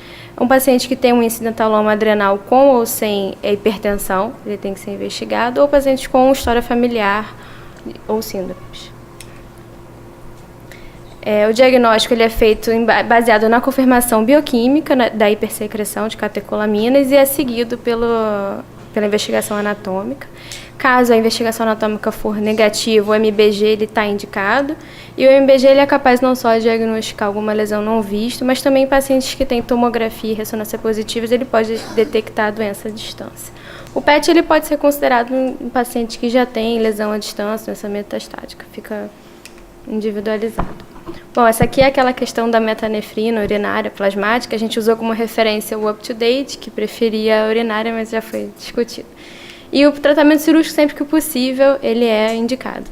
Um paciente que tem um incidentaloma adrenal com ou sem hipertensão, ele tem que ser investigado, ou pacientes com história familiar ou síndromes. O diagnóstico ele é feito baseado na confirmação bioquímica da hipersecreção de catecolaminas e é seguido pela investigação anatômica. Caso a investigação anatômica for negativa, o MBG ele está indicado e o MBG ele é capaz não só de diagnosticar alguma lesão não vista, mas também em pacientes que têm tomografia e ressonância positivas ele pode detectar a doença à distância. O PET ele pode ser considerado um paciente que já tem lesão à distância, doença metastática, fica individualizado. Bom, essa aqui é aquela questão da metanefrina urinária plasmática. A gente usou como referência o UpToDate, que preferia a urinária, mas já foi discutido. E o tratamento cirúrgico, sempre que possível, ele é indicado.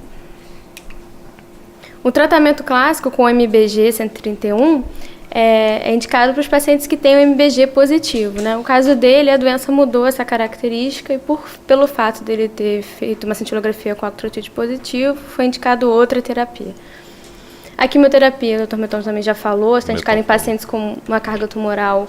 O tratamento clássico com o MBG 131 é indicado para os pacientes que têm o MBG positivo, né? O caso dele, a doença mudou essa característica e pelo fato dele ter feito uma cintilografia com octreotide positivo, foi indicado outra terapia. A quimioterapia, o Dr. Meton também já falou, está indicada em pacientes com uma carga tumoral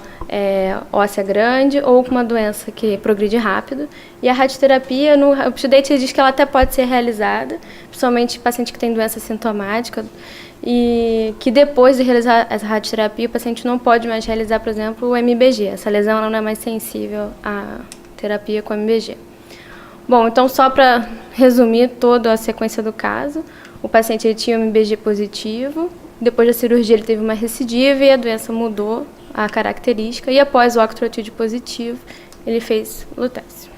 óssea grande ou com uma doença que progride rápido. E a radioterapia, no UpToDate, diz que ela até pode ser realizada, principalmente em paciente que tem doença sintomática, e que depois de realizar essa radioterapia, o paciente não pode mais realizar, por exemplo, o MBG. Essa lesão ela não é mais sensível à terapia com MBG. Bom, então só para resumir toda a sequência do caso, o paciente ele tinha um MBG positivo, depois da cirurgia ele teve uma recidiva e a doença mudou a característica, e após o octreotide positivo, ele fez lutécio.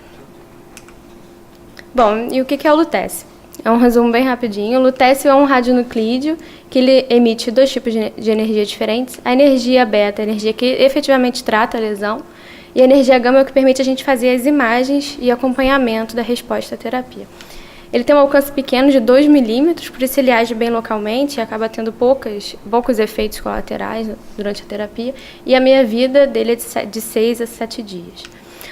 Bom, e o que é o lutécio? É um resumo bem rapidinho. O lutécio é um radionuclídeo que ele emite 2 tipos de energia diferentes. A energia beta é a energia que efetivamente trata a lesão, e a energia gama é o que permite a gente fazer as imagens e acompanhamento da resposta à terapia. Ele tem um alcance pequeno de 2 milímetros, por isso ele age bem localmente e acaba tendo poucos efeitos colaterais durante a terapia, e a meia-vida dele é de 6 a 7 dias.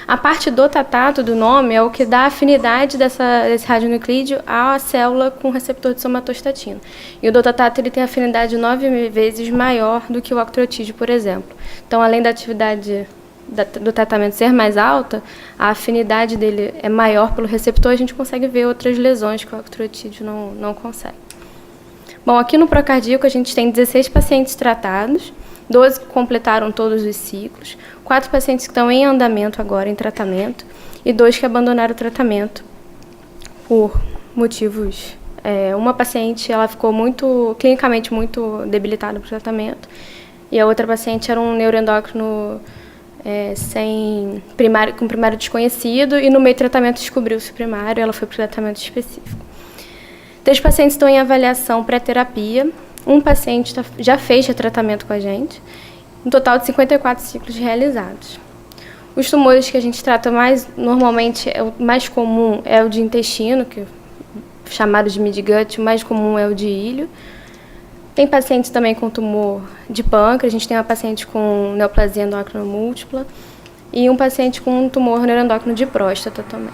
A parte do tatato do nome é o que dá afinidade desse radionuclídeo à célula com receptor de somatostatina. E o dotatato ele tem afinidade 9 vezes maior do que o octreotide, por exemplo. Então, além da atividade do tratamento ser mais alta, a afinidade dele é maior pelo receptor, a gente consegue ver outras lesões que o octreotide não consegue. Bom, aqui no procardíaco a gente tem 16 pacientes tratados, 12 completaram todos os ciclos, 4 pacientes que estão em andamento agora, em tratamento, e 2 que abandonaram o tratamento por motivos... uma paciente ela ficou clinicamente muito debilitada por tratamento, e a outra paciente era um neuroendócrino com primário desconhecido, e no meio do tratamento descobriu-se o primário, e ela foi para o tratamento específico. 3 pacientes estão em avaliação pré-terapia, um paciente já fez tratamento com a gente, um total de 54 ciclos realizados. Os tumores que a gente trata normalmente, o mais comum é o de intestino, chamado de midgut, o mais comum é o de ilho. Tem pacientes também com tumor de pâncreas, a gente tem uma paciente com neoplasia endócrina múltipla e um paciente com um tumor neuroendócrino de próstata também.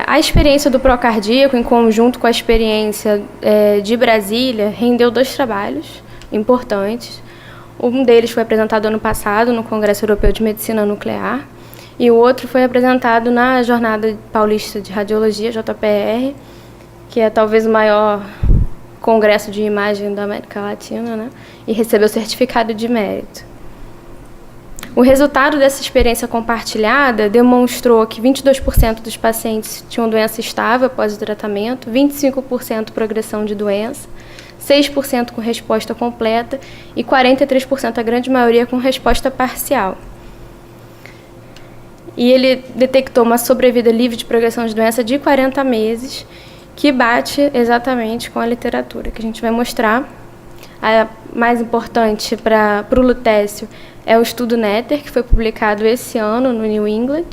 A experiência do procardíaco, em conjunto com a experiência de Brasília, rendeu 2 trabalhos importantes. Um deles foi apresentado ano passado no Congresso Europeu de Medicina Nuclear, e o outro foi apresentado na Jornada Paulista de Radiologia, JPR, que é talvez o maior congresso de imagem da América Latina, né? E recebeu certificado de mérito. O resultado dessa experiência compartilhada demonstrou que 22% dos pacientes tinham doença estável após o tratamento, 25% progressão de doença, 6% com resposta completa e 43%, a grande maioria, com resposta parcial. E ele detectou uma sobrevida livre de progressão de doença de 40 meses, que bate exatamente com a literatura, que a gente vai mostrar. A mais importante para o lutécio é o estudo NETTER, que foi publicado esse ano no New England.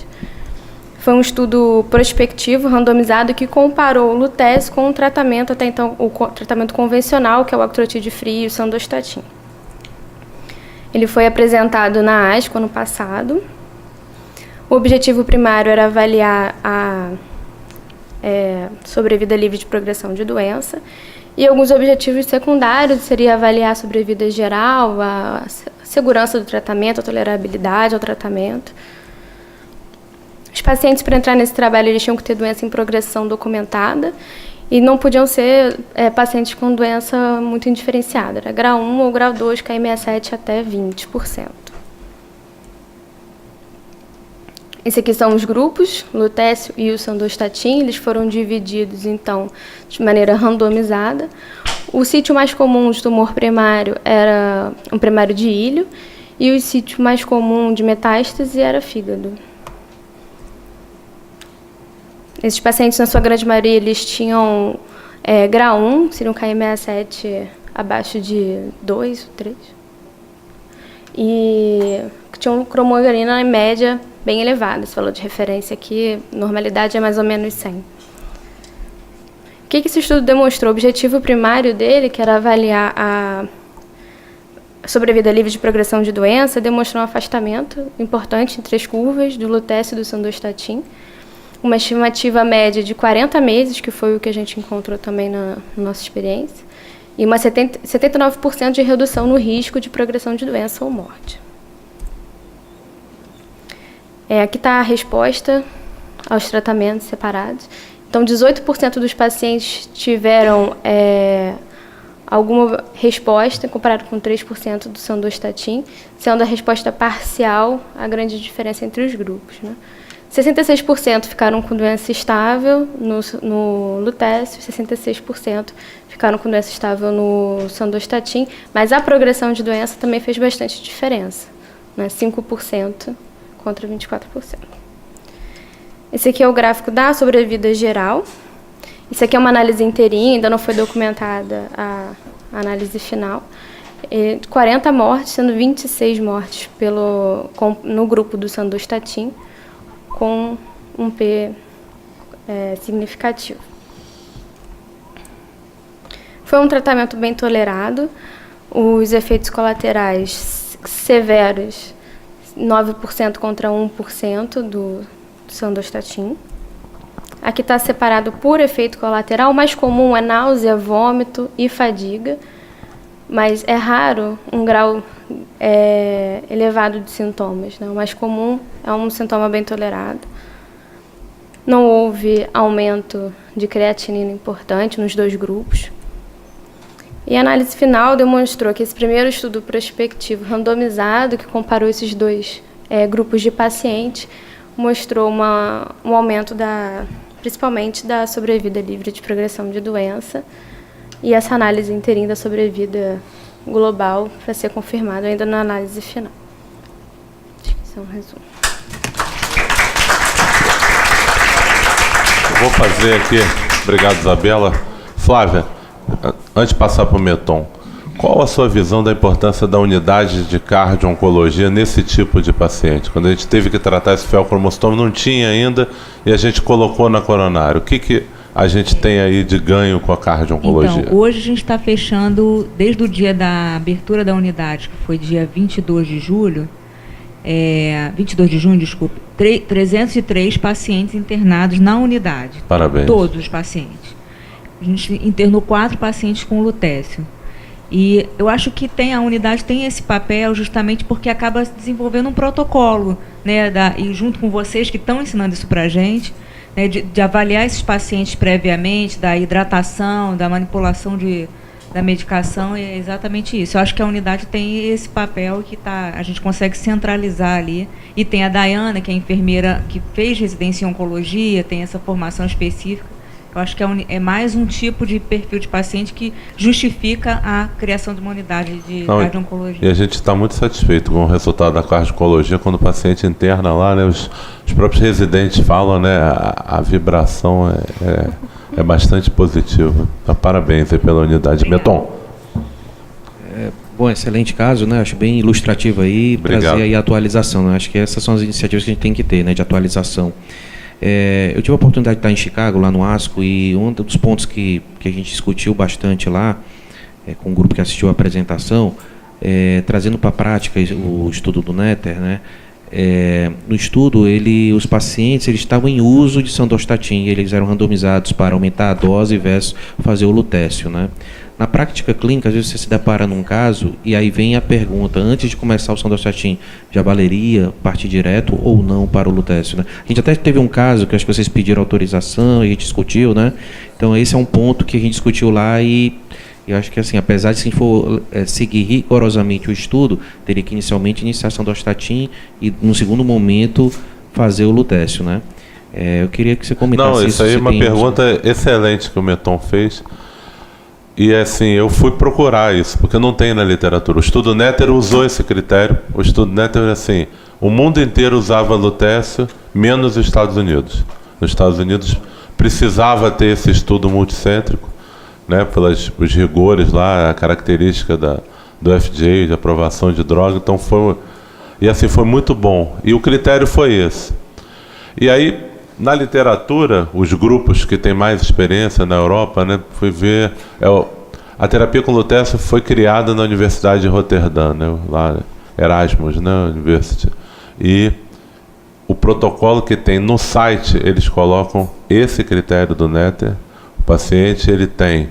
Foi um estudo prospectivo, randomizado, que comparou o lutécio com o tratamento, até então, o tratamento convencional, que é o octreotide free e o sandostatin. Ele foi apresentado na ASCO ano passado. O objetivo primário era avaliar a sobrevida livre de progressão de doença, e alguns objetivos secundários seria avaliar a sobrevida geral, a segurança do tratamento, a tolerabilidade ao tratamento. Os pacientes, para entrar nesse trabalho, eles tinham que ter doença em progressão documentada e não podiam ser pacientes com doença muito indiferenciada, era grau 1 ou grau 2, KM67 até 20%. Esse aqui são os grupos, o lutécio e o sandostatin. Eles foram divididos, então, de maneira randomizada. O sítio mais comum de tumor primário era um primário de ilho, e o sítio mais comum de metástase era fígado. Esses pacientes, na sua grande maioria, eles tinham grau 1, seria um KM67 abaixo de 2 ou 3. E tinham cromogrina, em média, bem elevada. Você falou de referência aqui, normalidade é mais ou menos 100. O que esse estudo demonstrou? O objetivo primário dele, que era avaliar a sobrevida livre de progressão de doença, demonstrou um afastamento importante entre as curvas do lutécio e do sandostatin, uma estimativa média de 40 meses, que foi o que a gente encontrou também na nossa experiência, e uma 79% de redução no risco de progressão de doença ou morte. Aqui está a resposta aos tratamentos separados. Então, 18% dos pacientes tiveram alguma resposta, comparado com 3% do sandostatin, sendo a resposta parcial a grande diferença entre os grupos, né? 66% ficaram com doença estável no lutécio, 66% ficaram com doença estável no sandostatin, mas a progressão de doença também fez bastante diferença, né? 5% contra 24%. Esse aqui é o gráfico da sobrevida geral. Isso aqui é uma análise inteirinha, ainda não foi documentada a análise final. 40 mortes, sendo 26 mortes no grupo do sandostatin, com um P significativo. Foi um tratamento bem tolerado. Os efeitos colaterais severos, 9% contra 1% do sandostatin. Aqui está separado por efeito colateral. O mais comum é náusea, vômito e fadiga, mas é raro um grau elevado de sintomas, né? O mais comum é um sintoma bem tolerado. Não houve aumento de creatinina importante nos 2 grupos. E a análise final demonstrou que esse primeiro estudo prospectivo randomizado, que comparou esses 2 grupos de pacientes, mostrou um aumento principalmente da sobrevida livre de progressão de doença, e essa análise inteirinha da sobrevida global para ser confirmada ainda na análise final. Acho que isso é um resumo. Vou fazer aqui, obrigado Isabela. Flávia, antes de passar para o Meton, qual a sua visão da importância da unidade de cardio-oncologia nesse tipo de paciente? Quando a gente teve que tratar esse feocromostoma, não tinha ainda, e a gente colocou na coronária. O que a gente tem aí de ganho com a cardio-oncologia? Então, hoje a gente está fechando, desde o dia da abertura da unidade, que foi dia 22 de julho, 22 de junho, desculpe, 303 pacientes internados na unidade. Parabéns. Todos os pacientes. A gente internou 4 pacientes com lutécio. E eu acho que a unidade tem esse papel justamente porque acaba desenvolvendo um protocolo, né, e junto com vocês que estão ensinando isso para a gente, né, de avaliar esses pacientes previamente, da hidratação, da manipulação da medicação, é exatamente isso. Eu acho que a unidade tem esse papel que a gente consegue centralizar ali. E tem a Dayana, que é a enfermeira que fez residência em oncologia, tem essa formação específica. Eu acho que é mais um tipo de perfil de paciente que justifica a criação de uma unidade de cardio-oncologia. E a gente está muito satisfeito com o resultado da cardio-oncologia quando o paciente interna lá, né, os próprios residentes falam, né, a vibração é bastante positiva. Então, parabéns aí pela unidade. Meton. Bom, excelente caso, né? Acho bem ilustrativo aí, trazer aí a atualização, né? Acho que essas são as iniciativas que a gente tem que ter, né, de atualização. Eu tive a oportunidade de estar em Chicago, lá no ASCO, e um dos pontos que a gente discutiu bastante lá, com o grupo que assistiu a apresentação, trazendo para a prática o estudo do Netter, né? No estudo, os pacientes estavam em uso de sandostatin, eles eram randomizados para aumentar a dose versus fazer o lutécio, né? Na prática clínica, às vezes você se depara num caso e aí vem a pergunta, antes de começar o sandostatin, já valeria partir direto ou não para o lutécio, né? A gente até teve um caso que acho que vocês pediram autorização e a gente discutiu, né? Então esse é um ponto que a gente discutiu lá e eu acho que assim, apesar de se for seguir rigorosamente o estudo, teria que inicialmente iniciar sandostatin e no segundo momento fazer o lutécio, né? Eu queria que você comentasse isso. Não, isso aí é uma pergunta excelente que o Meton fez. E assim, eu fui procurar isso, porque não tem na literatura. O estudo Netter usou esse critério. O estudo Netter, assim, o mundo inteiro usava lutécio, menos os Estados Unidos. Nos Estados Unidos precisava ter esse estudo multicêntrico, né, pelos rigores lá, a característica do FDA, de aprovação de droga. Então foi muito bom. E o critério foi esse. E aí, na literatura, os grupos que têm mais experiência na Europa, né, fui ver, a terapia com lutécio foi criada na Universidade de Roterdã, né, lá, Erasmus, né, University. E o protocolo que tem no site, eles colocam esse critério do Netter. O paciente ele tem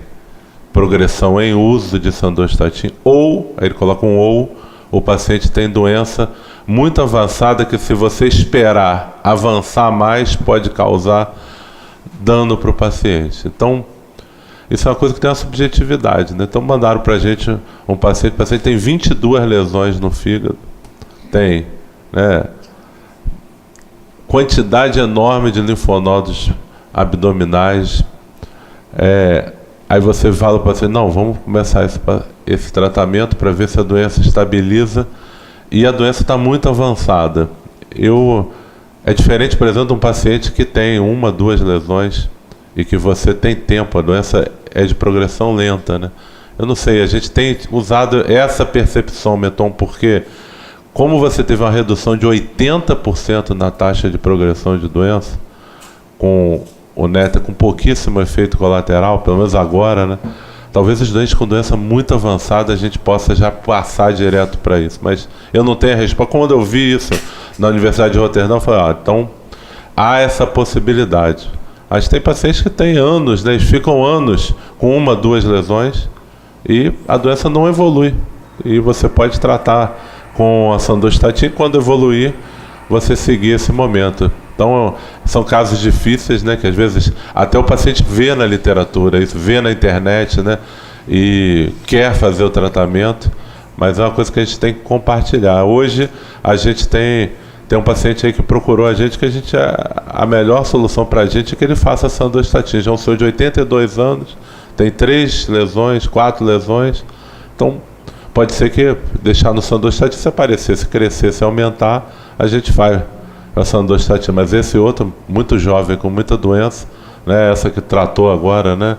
progressão em uso de sandostatin, ou, aí ele coloca um ou, o paciente tem doença muito avançada que, se você esperar avançar mais, pode causar dano para o paciente. Então, isso é uma coisa que tem uma subjetividade, né? Então, mandaram para a gente o paciente tem 22 lesões no fígado, tem, né, quantidade enorme de linfonodos abdominais. Aí você fala para o paciente, não, vamos começar esse tratamento para ver se a doença estabiliza. E a doença está muito avançada. É diferente, por exemplo, de um paciente que tem 1, 2 lesões e que você tem tempo, a doença é de progressão lenta, né? Eu não sei, a gente tem usado essa percepção, Meton, porque como você teve uma redução de 80% na taxa de progressão de doença, com o Netter com pouquíssimo efeito colateral, pelo menos agora, né? Talvez os doentes com doença muito avançada a gente possa já passar direto para isso. Mas eu não tenho a resposta. Quando eu vi isso na Universidade de Roterdã, eu falei, então há essa possibilidade. A gente tem pacientes que têm anos, né? Eles ficam anos com 1, 2 lesões e a doença não evolui. e você pode tratar com a sandostatina, quando evoluir, você seguir esse momento. Então, são casos difíceis, né, que às vezes até o paciente vê na literatura, isso, vê na internet, né, e quer fazer o tratamento, mas é uma coisa que a gente tem que compartilhar. Hoje, a gente tem um paciente aí que procurou a gente, que a melhor solução para a gente é que ele faça a sandostatina. Já é um senhor de 82 anos, tem 3 lesões, 4 lesões, então pode ser que deixar no sandostatina, se aparecer, se crescer, se aumentar, a gente faz a sandostatina. Mas esse outro, muito jovem, com muita doença, né, essa que tratou agora, né,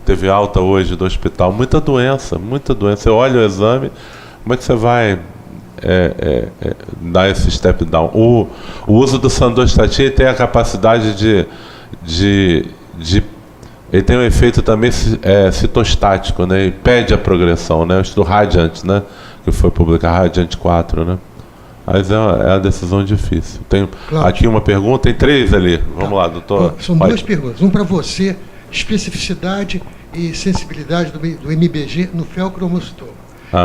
teve alta hoje do hospital, muita doença, muita doença. Você olha o exame, como é que você vai dar esse step down? O uso do sandostatina tem a capacidade ele tem um efeito também citostático, né? Impede a progressão, né? O estudo Radiant, né? Que foi publicado, Radiant 4, né? Mas é uma decisão difícil. Tem aqui uma pergunta, tem 3 ali. Vamos lá, doutor. São 2 perguntas. Um para você, especificidade e sensibilidade do MBG no feocromocitoma.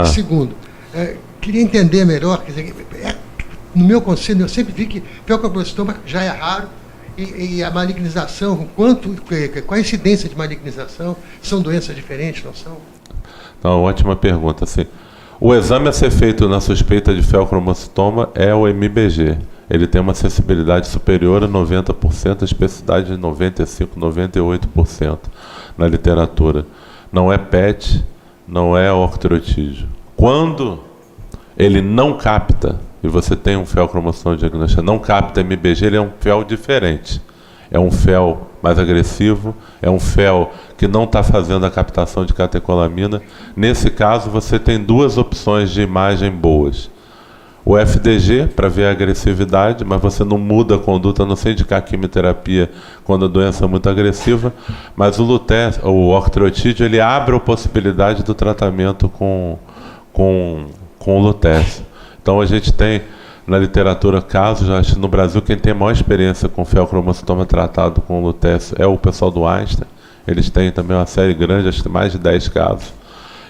Segundo, queria entender melhor, quer dizer, no meu conselho, eu sempre vi que feocromocitoma já é raro, e a malignização, qual a incidência de malignização? São doenças diferentes, não são? Então, ótima pergunta. Assim, o exame a ser feito na suspeita de feocromocitoma é o MBG. Ele tem uma sensibilidade superior a 90%, a especificidade de 95%, 98% na literatura. Não é PET, não é octreotídeo. Quando ele não capta, e você tem um feocromocitoma diagnóstico, não capta MBG, ele é um fel diferente. É um fel mais agressivo, é um fel que não está fazendo a captação de catecolamina. Nesse caso, você tem 2 opções de imagem boas. O FDG, para ver a agressividade, mas você não muda a conduta, não sei indicar quimioterapia quando a doença é muito agressiva, mas o octreotídeo, ele abre a possibilidade do tratamento com o lutécio. Então a gente tem na literatura casos, acho que no Brasil quem tem a maior experiência com feocromocitoma tratado com lutécio é o pessoal do Einstein. Eles têm também uma série grande, acho que mais de 10 casos.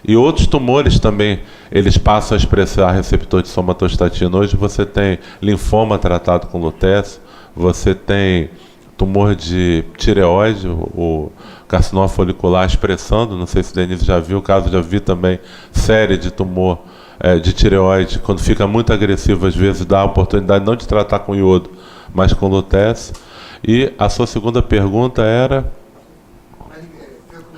E outros tumores também, eles passam a expressar receptor de somatostatina. Hoje você tem linfoma tratado com lutécio, você tem tumor de tireoide, o carcinoma folicular expressando, não sei se o Denise já viu, o caso já vi também, série de tumor de tireoide, quando fica muito agressivo, às vezes dá a oportunidade não de tratar com iodo, mas com lutécio. E a sua segunda pergunta era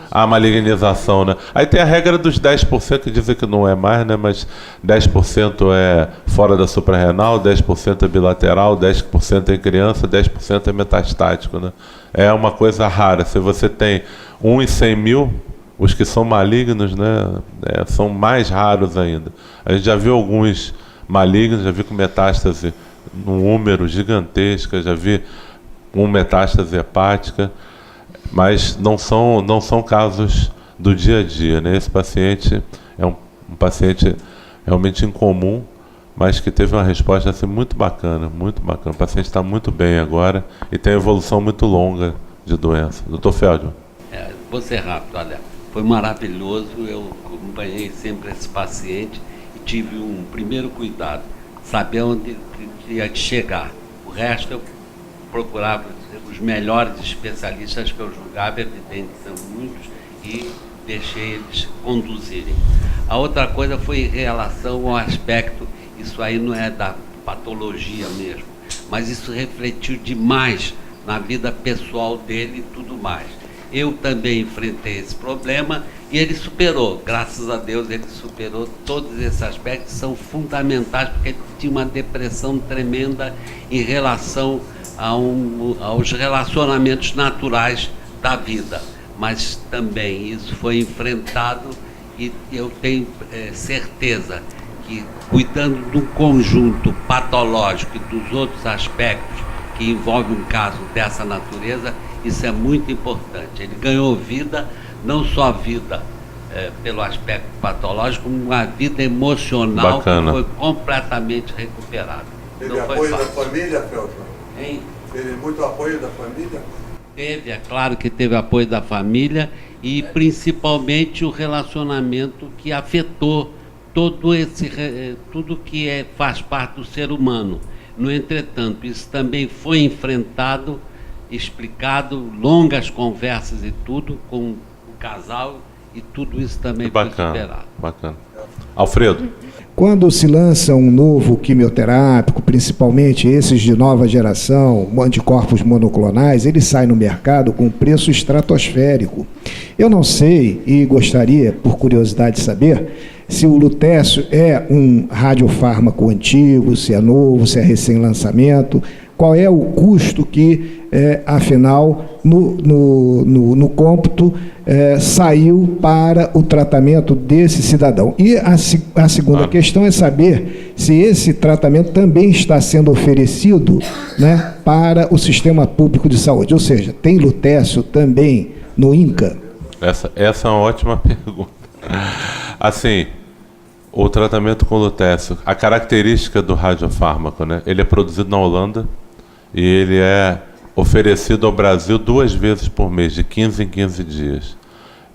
a malignização, né? Aí tem a regra dos 10%, que dizem que não é mais, né? Mas 10% é fora da suprarrenal, 10% é bilateral, 10% é em criança, 10% é metastático, né? É uma coisa rara. Se você tem 1 em 100 mil, os que são malignos, né, são mais raros ainda. A gente já viu alguns malignos, já vi com metástase num úmero gigantesca, já vi metástase hepática, mas não são casos do dia a dia, né? Esse paciente é um paciente realmente incomum, mas que teve uma resposta assim, muito bacana, muito bacana. O paciente está muito bem agora e tem evolução muito longa de doença. Dr. Feldman. Vou ser rápido, olha. Foi maravilhoso, eu acompanhei sempre esse paciente e tive um primeiro cuidado, saber onde ia chegar. O resto eu procurava os melhores especialistas que eu julgava, evidente, são muitos, e deixei eles conduzirem. A outra coisa foi em relação ao aspecto, isso aí não é da patologia mesmo, mas isso refletiu demais na vida pessoal dele e tudo mais. Eu também enfrentei esse problema e ele superou, graças a Deus ele superou todos esses aspectos, são fundamentais, porque ele tinha uma depressão tremenda em relação aos relacionamentos naturais da vida, mas também isso foi enfrentado e eu tenho certeza que, cuidando do conjunto patológico e dos outros aspectos que envolvem um caso dessa natureza, isso é muito importante. Ele ganhou vida, não só vida pelo aspecto patológico, como uma vida emocional. Bacana. Que foi completamente recuperada. Teve apoio da família, Feldman? Teve muito apoio da família? Teve, é claro que teve apoio da família e principalmente o relacionamento que afetou tudo que faz parte do ser humano. No entretanto, isso também foi enfrentado, explicado, longas conversas e tudo com o casal, e tudo isso também foi superado. Bacana. Alfredo. Quando se lança um novo quimioterápico, principalmente esses de nova geração, anticorpos monoclonais, ele sai no mercado com preço estratosférico. Eu não sei, e gostaria, por curiosidade, de saber se o lutécio é um radiofármaco antigo, se é novo, se é recém-lançamento, qual é o custo que, afinal, no cômputo, saiu para o tratamento desse cidadão. E a segunda questão é saber se esse tratamento também está sendo oferecido, né, para o sistema público de saúde. Ou seja, tem lutécio também no INCA? Essa é uma ótima pergunta. Assim, o tratamento com lutécio, a característica do radiofármaco, né, ele é produzido na Holanda e ele é oferecido ao Brasil 2 vezes por mês, de 15 em 15 dias.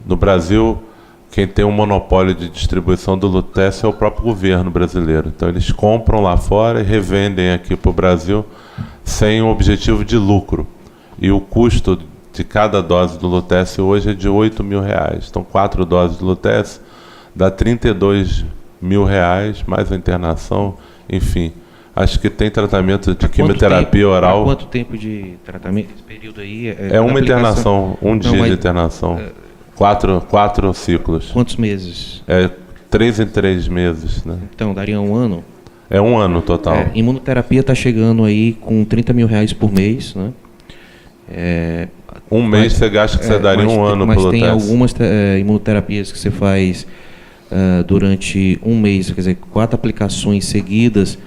No Brasil, quem tem um monopólio de distribuição do lutécio é o próprio governo brasileiro. Então, eles compram lá fora e revendem aqui para o Brasil sem o objetivo de lucro. E o custo de cada dose do lutécio hoje é de R$8.000. Então, 4 doses de lutécio dá R$32.000, mais a internação, enfim. Acho que tem tratamento de quimioterapia oral. Quanto tempo de tratamento? Esse período aí é uma internação, dia de internação. 4 ciclos. Quantos meses? 3 em 3 meses, né? Então, daria 1 ano? É 1 ano total. Imunoterapia está chegando aí com R$30.000 por mês, né? Mês você gasta que você daria 1 ano por lutécio. Mas tem algumas imunoterapias que você faz durante 1 mês, quer dizer, 4 aplicações seguidas,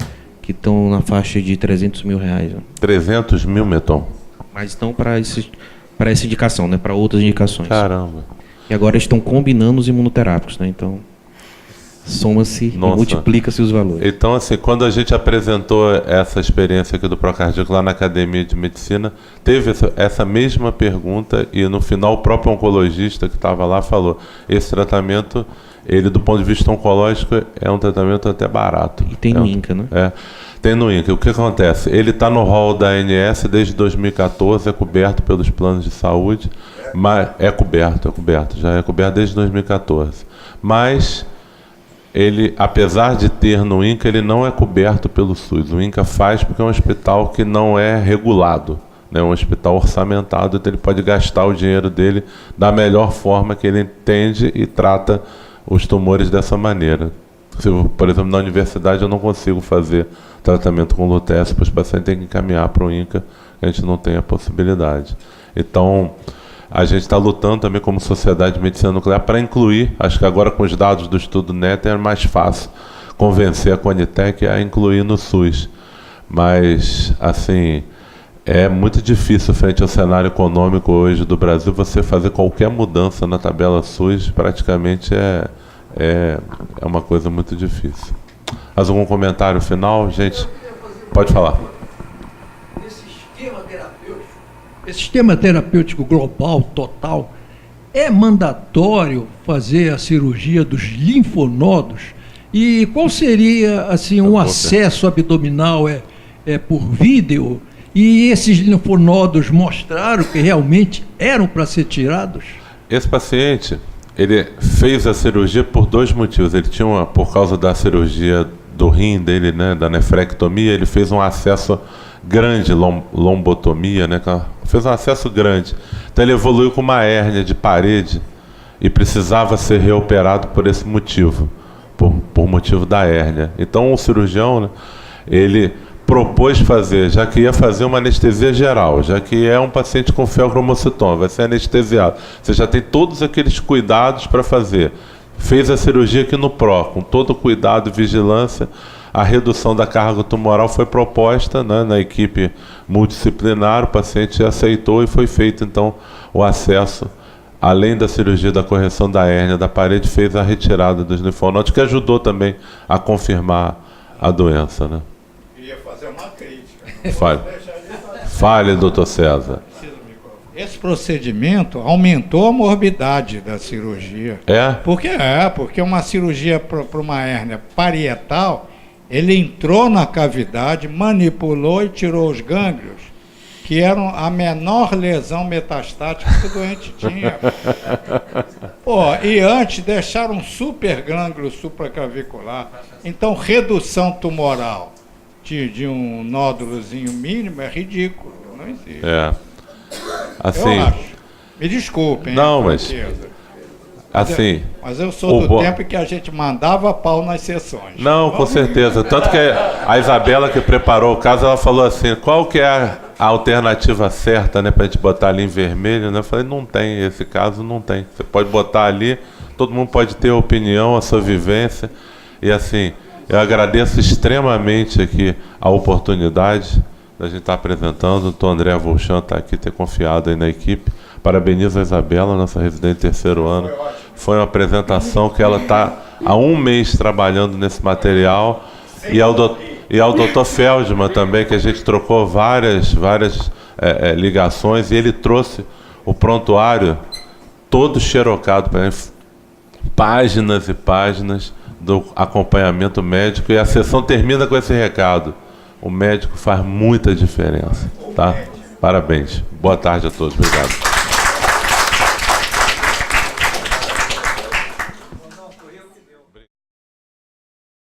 que estão na faixa de R$300.000. Né? 300 mil, Meton? Mas estão para essa indicação, né? Para outras indicações. Caramba. E agora estão combinando os imunoterápicos, né? Então, soma-se e multiplica-se os valores. Então, assim, quando a gente apresentou essa experiência aqui do Procardíaco lá na Academia de Medicina, teve essa mesma pergunta e no final o próprio oncologista que estava lá falou, esse tratamento, ele do ponto de vista oncológico é um tratamento até barato. E tem no INCA, né? Tem no INCA. O que acontece? Ele está no rol da ANS desde 2014, é coberto pelos planos de saúde, mas já é coberto desde 2014. Mas ele, apesar de ter no INCA, ele não é coberto pelo SUS. O INCA faz porque é um hospital que não é regulado, né? É um hospital orçamentado, então ele pode gastar o dinheiro dele da melhor forma que ele entende e trata os tumores dessa maneira. Se, por exemplo, na universidade eu não consigo fazer tratamento com lutécio, para os pacientes têm que encaminhar para o INCA, a gente não tem a possibilidade. Então, a gente está lutando também como Sociedade de Medicina Nuclear para incluir, acho que agora com os dados do estudo NET é mais fácil convencer a Conitec a incluir no SUS. Mas, assim, é muito difícil, frente ao cenário econômico hoje do Brasil, você fazer qualquer mudança na tabela SUS, praticamente é uma coisa muito difícil. Mais algum comentário final, gente? Pode falar. Esse sistema terapêutico global, total, é mandatório fazer a cirurgia dos linfonodos? E qual seria, assim, um acesso abdominal? É por vídeo? E esses linfonodos mostraram que realmente eram para ser tirados? Esse paciente, ele fez a cirurgia por 2 motivos. Ele tinha por causa da cirurgia do rim dele, né, da nefrectomia, ele fez um acesso grande, lombotomia, né, fez um acesso grande. Então ele evoluiu com uma hérnia de parede e precisava ser reoperado por esse motivo, por motivo da hérnia. Então o cirurgião, né, ele propôs fazer, já que ia fazer uma anestesia geral, já que é um paciente com feocromocitoma, vai ser anestesiado. Você já tem todos aqueles cuidados para fazer. Fez a cirurgia aqui no PRO, com todo o cuidado e vigilância. A redução da carga tumoral foi proposta, né, na equipe multidisciplinar, o paciente aceitou e foi feito, então, o acesso, além da cirurgia da correção da hérnia da parede, fez a retirada dos linfonodos, que ajudou também a confirmar a doença, né? Queria fazer uma crítica. Fale, doutor César. Esse procedimento aumentou a morbidade da cirurgia. Porque uma cirurgia para uma hérnia parietal, ele entrou na cavidade, manipulou e tirou os gânglios, que eram a menor lesão metastática que o doente tinha. E antes deixaram um super gânglio supraclavicular. Então, redução tumoral de um nódulozinho mínimo é ridículo, não existe. Assim, eu acho. Me desculpem. Não, mas assim. Mas eu sou do tempo que a gente mandava pau nas sessões. Não, com certeza. Tanto que a Isabela, que preparou o caso, ela falou assim: qual que é a alternativa certa, né, para a gente botar ali em vermelho? Né? Eu falei: não tem, esse caso não tem. Você pode botar ali, todo mundo pode ter a opinião, a sua vivência. E assim, eu agradeço extremamente aqui a oportunidade da gente estar apresentando. O doutor André Volchan está aqui, ter confiado aí na equipe. Parabenizo a Isabela, nossa residente de 3º ano. Foi uma apresentação que ela está há 1 mês trabalhando nesse material. E ao doutor Feldman também, que a gente trocou várias ligações, e ele trouxe o prontuário todo xerocado para páginas e páginas do acompanhamento médico, e a sessão termina com esse recado: o médico faz muita diferença, tá? Parabéns. Boa tarde a todos. Obrigado.